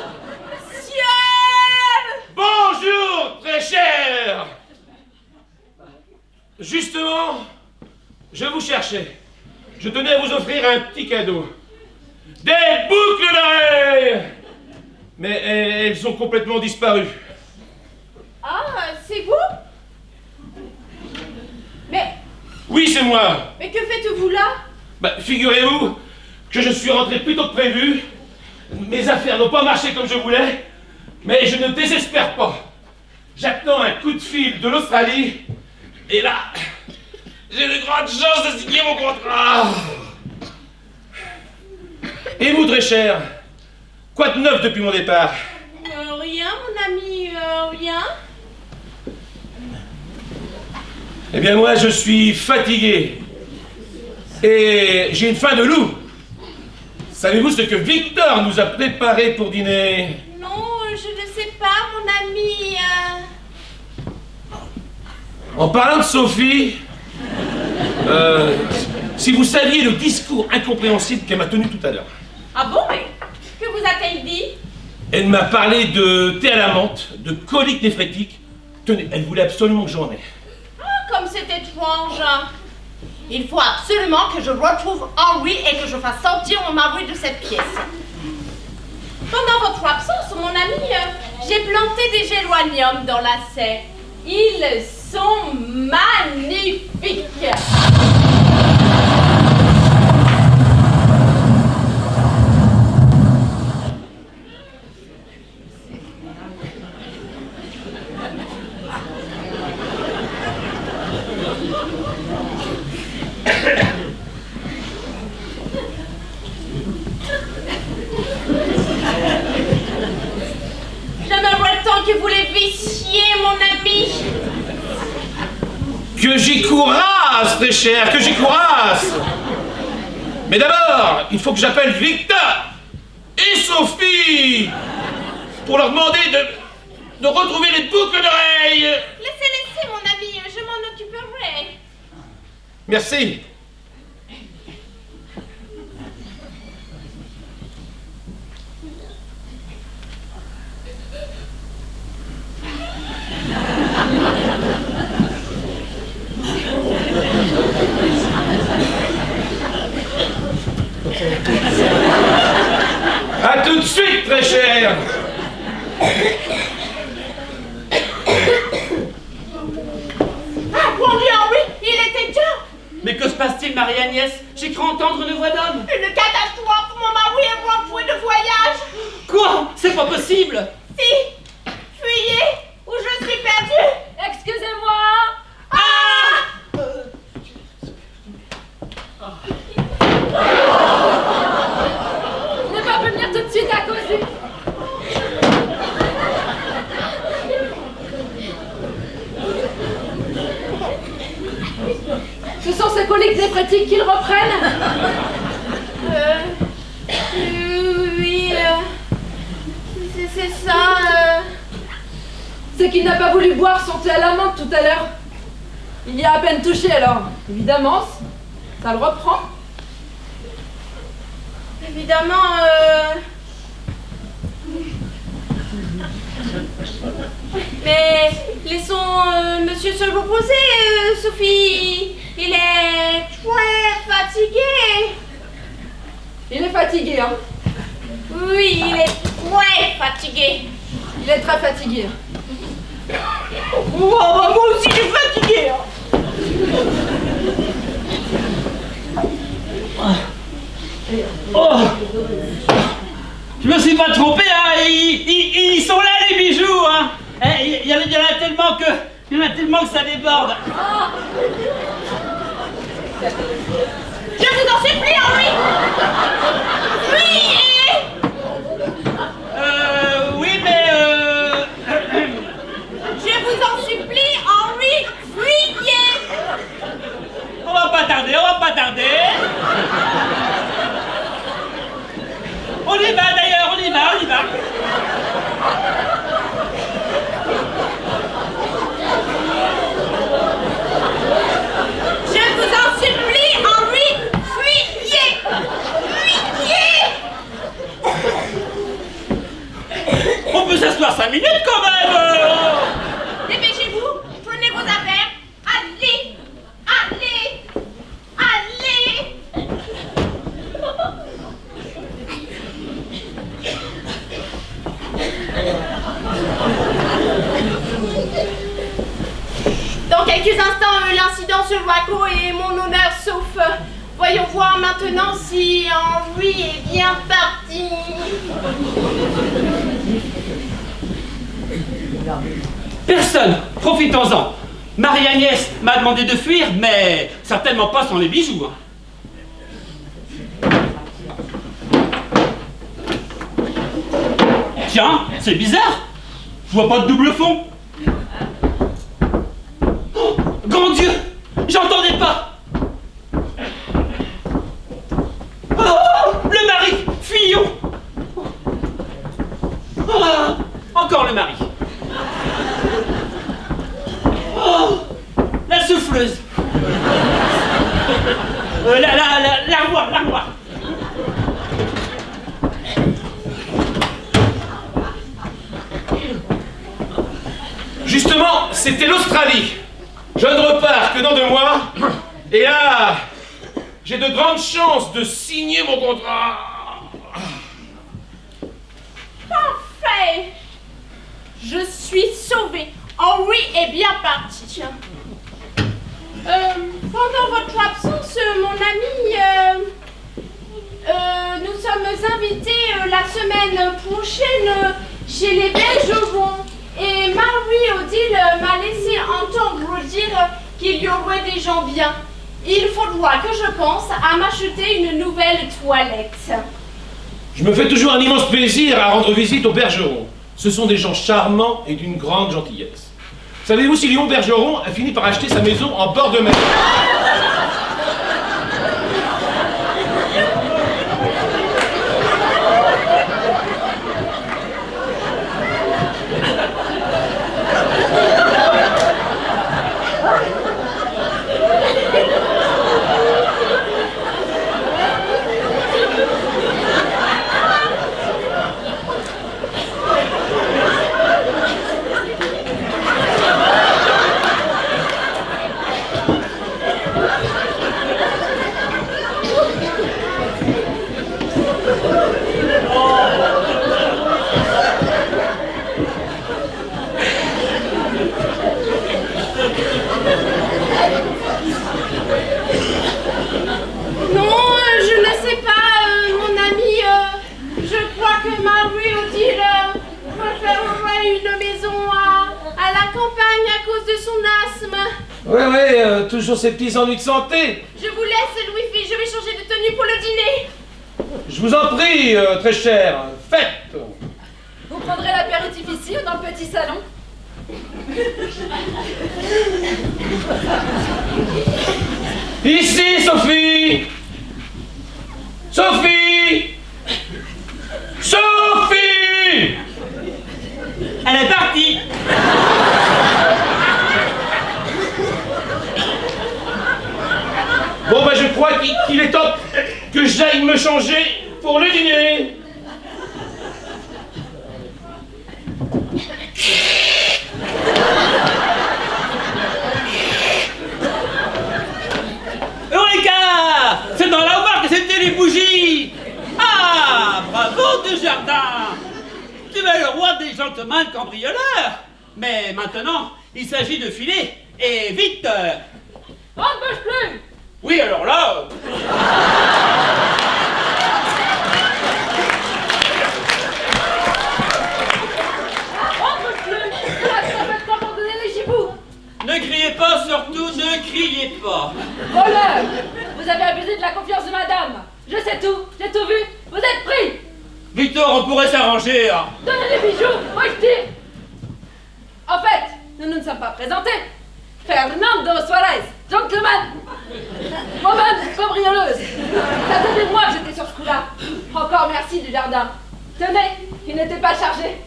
Ciel! Bonjour, très cher! Justement, je vous cherchais. Je tenais à vous offrir un petit cadeau. Des boucles d'oreilles! Mais elles ont complètement disparu. Ah, c'est vous? Oui, c'est moi. Mais que faites-vous là? Figurez-vous que je suis rentré plus tôt que prévu. Mes affaires n'ont pas marché comme je voulais, mais je ne désespère pas. J'attends un coup de fil de l'Australie, et là, j'ai de grandes chances de signer mon contrat. Et vous, très cher, quoi de neuf depuis mon départ? Rien, mon ami, rien. Eh bien, moi, je suis fatigué. Et j'ai une faim de loup. Savez-vous ce que Victor nous a préparé pour dîner? Non, je ne sais pas, mon ami. En parlant de Sophie, si vous saviez le discours incompréhensible qu'elle m'a tenu tout à l'heure. Ah bon, mais que vous a-t-elle dit? Elle m'a parlé de thé à la menthe, de coliques néphrétiques. Tenez, elle voulait absolument que j'en ai. Ah, comme c'est étrange. Il faut absolument que je retrouve Henri et que je fasse sortir mon mari de cette pièce. Pendant votre absence, mon mon ami, j'ai planté des géloniums dans la serre. Ils sont magnifiques. J'aimerais tant que vous les vissiez, mon ami. Que j'y courasse, très cher, que j'y courasse. Mais d'abord, il faut que j'appelle Victor et Sophie pour leur demander de retrouver les boucles d'oreilles. Laissez, mon ami, je m'en occuperai. Merci. À tout de suite, très cher. Ah, mon Dieu, oui, il était temps. Mais que se passe-t-il, Marie-Agnès? J'ai cru entendre une voix d'homme. Une catastrophe, mon mari et moi fouet de voyage. Quoi? C'est pas possible. Si, fuyez, ou je suis perdue. Excusez-moi. Je n'ai pas pu venir tout de suite à causer. Ce sont ces coliques néphrétiques qu'ils reprennent. Oui, c'est ça. C'est qu'il n'a pas voulu boire son thé à la menthe tout à l'heure. Il y a à peine touché alors. Évidemment, ça le reprend. Évidemment, Mais laissons monsieur se reposer, Sophie. Il est très fatigué. Il est fatigué, hein. Oui, il est très fatigué. Il est très fatigué. Moi aussi, je suis fatigué. Oh, je me suis pas trompé, hein. Ils sont là, les bijoux, hein. Il y en a tellement que ça déborde. Je vous en supplie, Henri. Oui, mais Je vous en supplie, Henri, fuyez. on va pas tarder. On y va d'ailleurs, on y va. Je vous en supplie, Henri, fuyez. On peut s'asseoir 5 minutes quand même. Dépêchez-vous, prenez vos affaires. Allez. Dans quelques instants, l'incident sur Waco et mon honneur sauf. Voyons voir maintenant si Henri est bien parti. Personne, profitons-en. Marie-Agnès m'a demandé de fuir, mais certainement pas sans les bijoux. Tiens, c'est bizarre. Je vois pas de double fond. Oh, grand Dieu, j'entendais pas. Oh, le mari, fuyons. Oh, encore le mari. Oh, la souffleuse. L'armoire. Justement, c'était l'Australie. Je ne repars que dans 2 mois. Et là, j'ai de grandes chances de signer mon contrat. Parfait. Je suis sauvée. Henri est bien parti. Pendant votre absence, mon ami, nous sommes invités la semaine prochaine chez les Bergerons. Et Marie-Odile m'a laissé entendre dire qu'il y aurait des gens bien. Il faudra que je pense à m'acheter une nouvelle toilette. Je me fais toujours un immense plaisir à rendre visite aux Bergerons. Ce sont des gens charmants et d'une grande gentillesse. Savez-vous si Léon Bergeron a fini par acheter sa maison en bord de mer? Toujours ces petits ennuis de santé. Je vous laisse, Louis-Philippe, je vais changer de tenue pour le dîner. Je vous en prie, très cher, faites. Vous prendrez l'apéritif ici ou dans le petit salon? Ici, Sophie. Sophie. Sophie. Elle est partie. Bon, ben je crois qu'il est temps que j'aille me changer pour le dîner. Eureka! C'est dans la marque, c'était les bougies. Ah, bravo Desjardins. Tu es le roi des gentlemen cambrioleurs. Mais maintenant, il s'agit de filer. Et vite. On ne bouge plus. Oui, alors là... On ne bouge plus. Ça fait pas pour donner les giboux. Ne criez pas, surtout, ne criez pas. Voleur. Vous avez abusé de la confiance de madame. Je sais tout, j'ai tout vu. Vous êtes pris. Victor, on pourrait s'arranger. Hein. Donnez les bijoux, moi je tire. En fait, nous ne nous sommes pas présentés. Fernando Suarez, gentleman. Woman, cambrioleuse. Ça faisait des mois que j'étais sur ce coup-là. Encore merci du jardin. Tenez, il n'était pas chargé.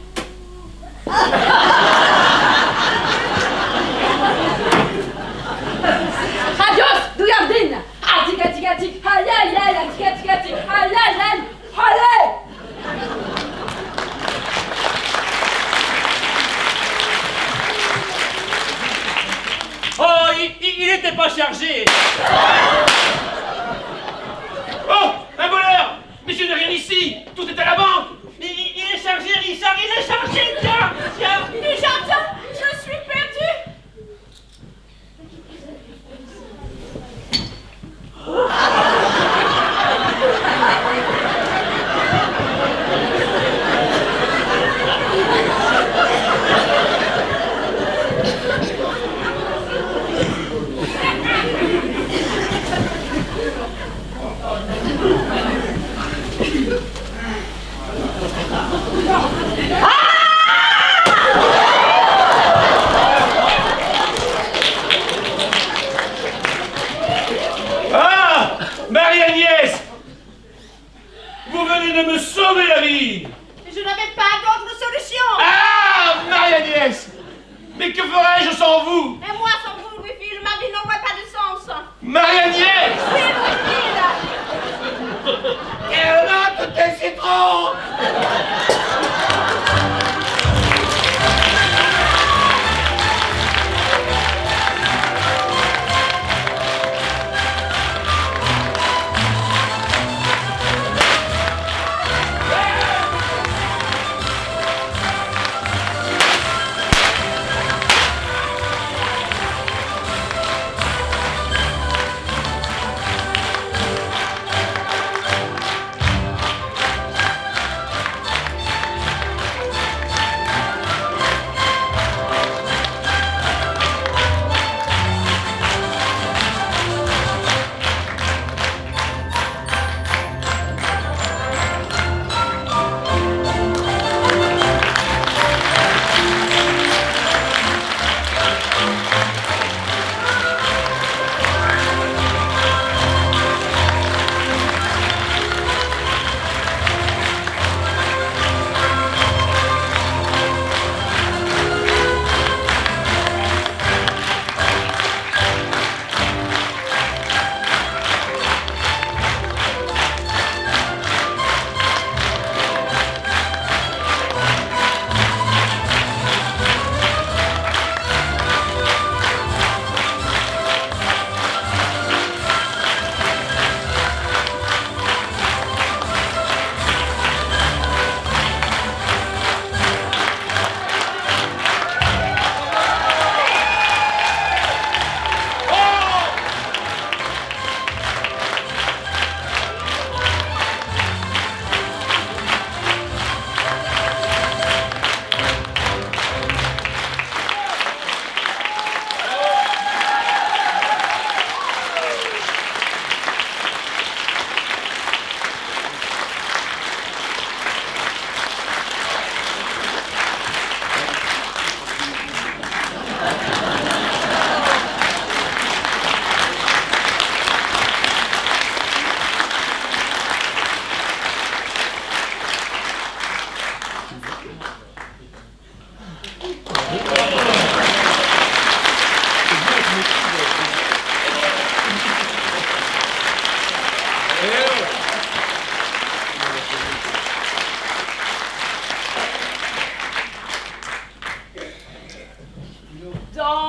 Adios, Doulardine. Atik, atik, atik. Aïe, aïe, aïe, atik, atik, atik. Aïe, aïe, aïe. Allez. Oh, il n'était pas chargé. Oh, un voleur. Mais je n'ai rien ici. Tout est à la banque. Mais il est chargé, Richard, il est chargé. Tiens, tiens. Desjardins, je suis perdue. Ah, Marie-Agnès, vous venez de me sauver la vie. Je n'avais pas d'autre solution. Ah, Marie-Agnès, mais que ferais-je sans vous? Et moi, sans vous, Louis-Philippe, ma vie n'aurait pas de sens. Marie-Agnès. Oui, Louis-Philippe. Et là, tout est citron.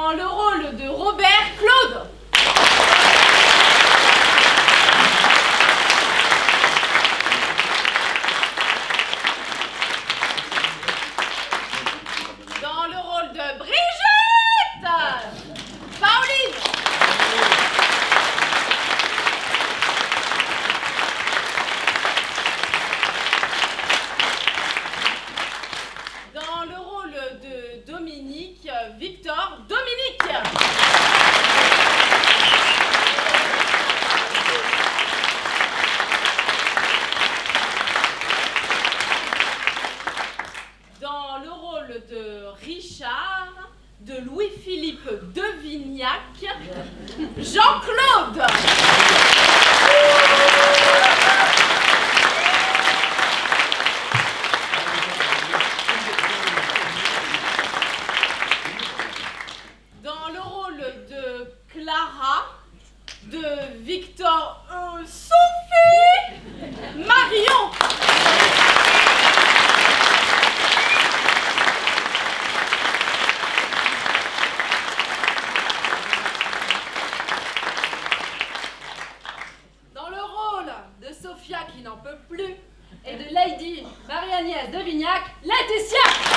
Dans le rôle de Robert Claude. Dans le rôle de Brigitte, Pauline. Dans le rôle de Dominique, Victor Dominique. Dans le rôle de Richard, de Louis-Philippe de Vignac, Jean-Claude. Dans le rôle de Clara, de Victor, Sophie, Marion. Dans le rôle de Sophia qui n'en peut plus et de Lady Marie-Agnès de Vignac, Laetitia.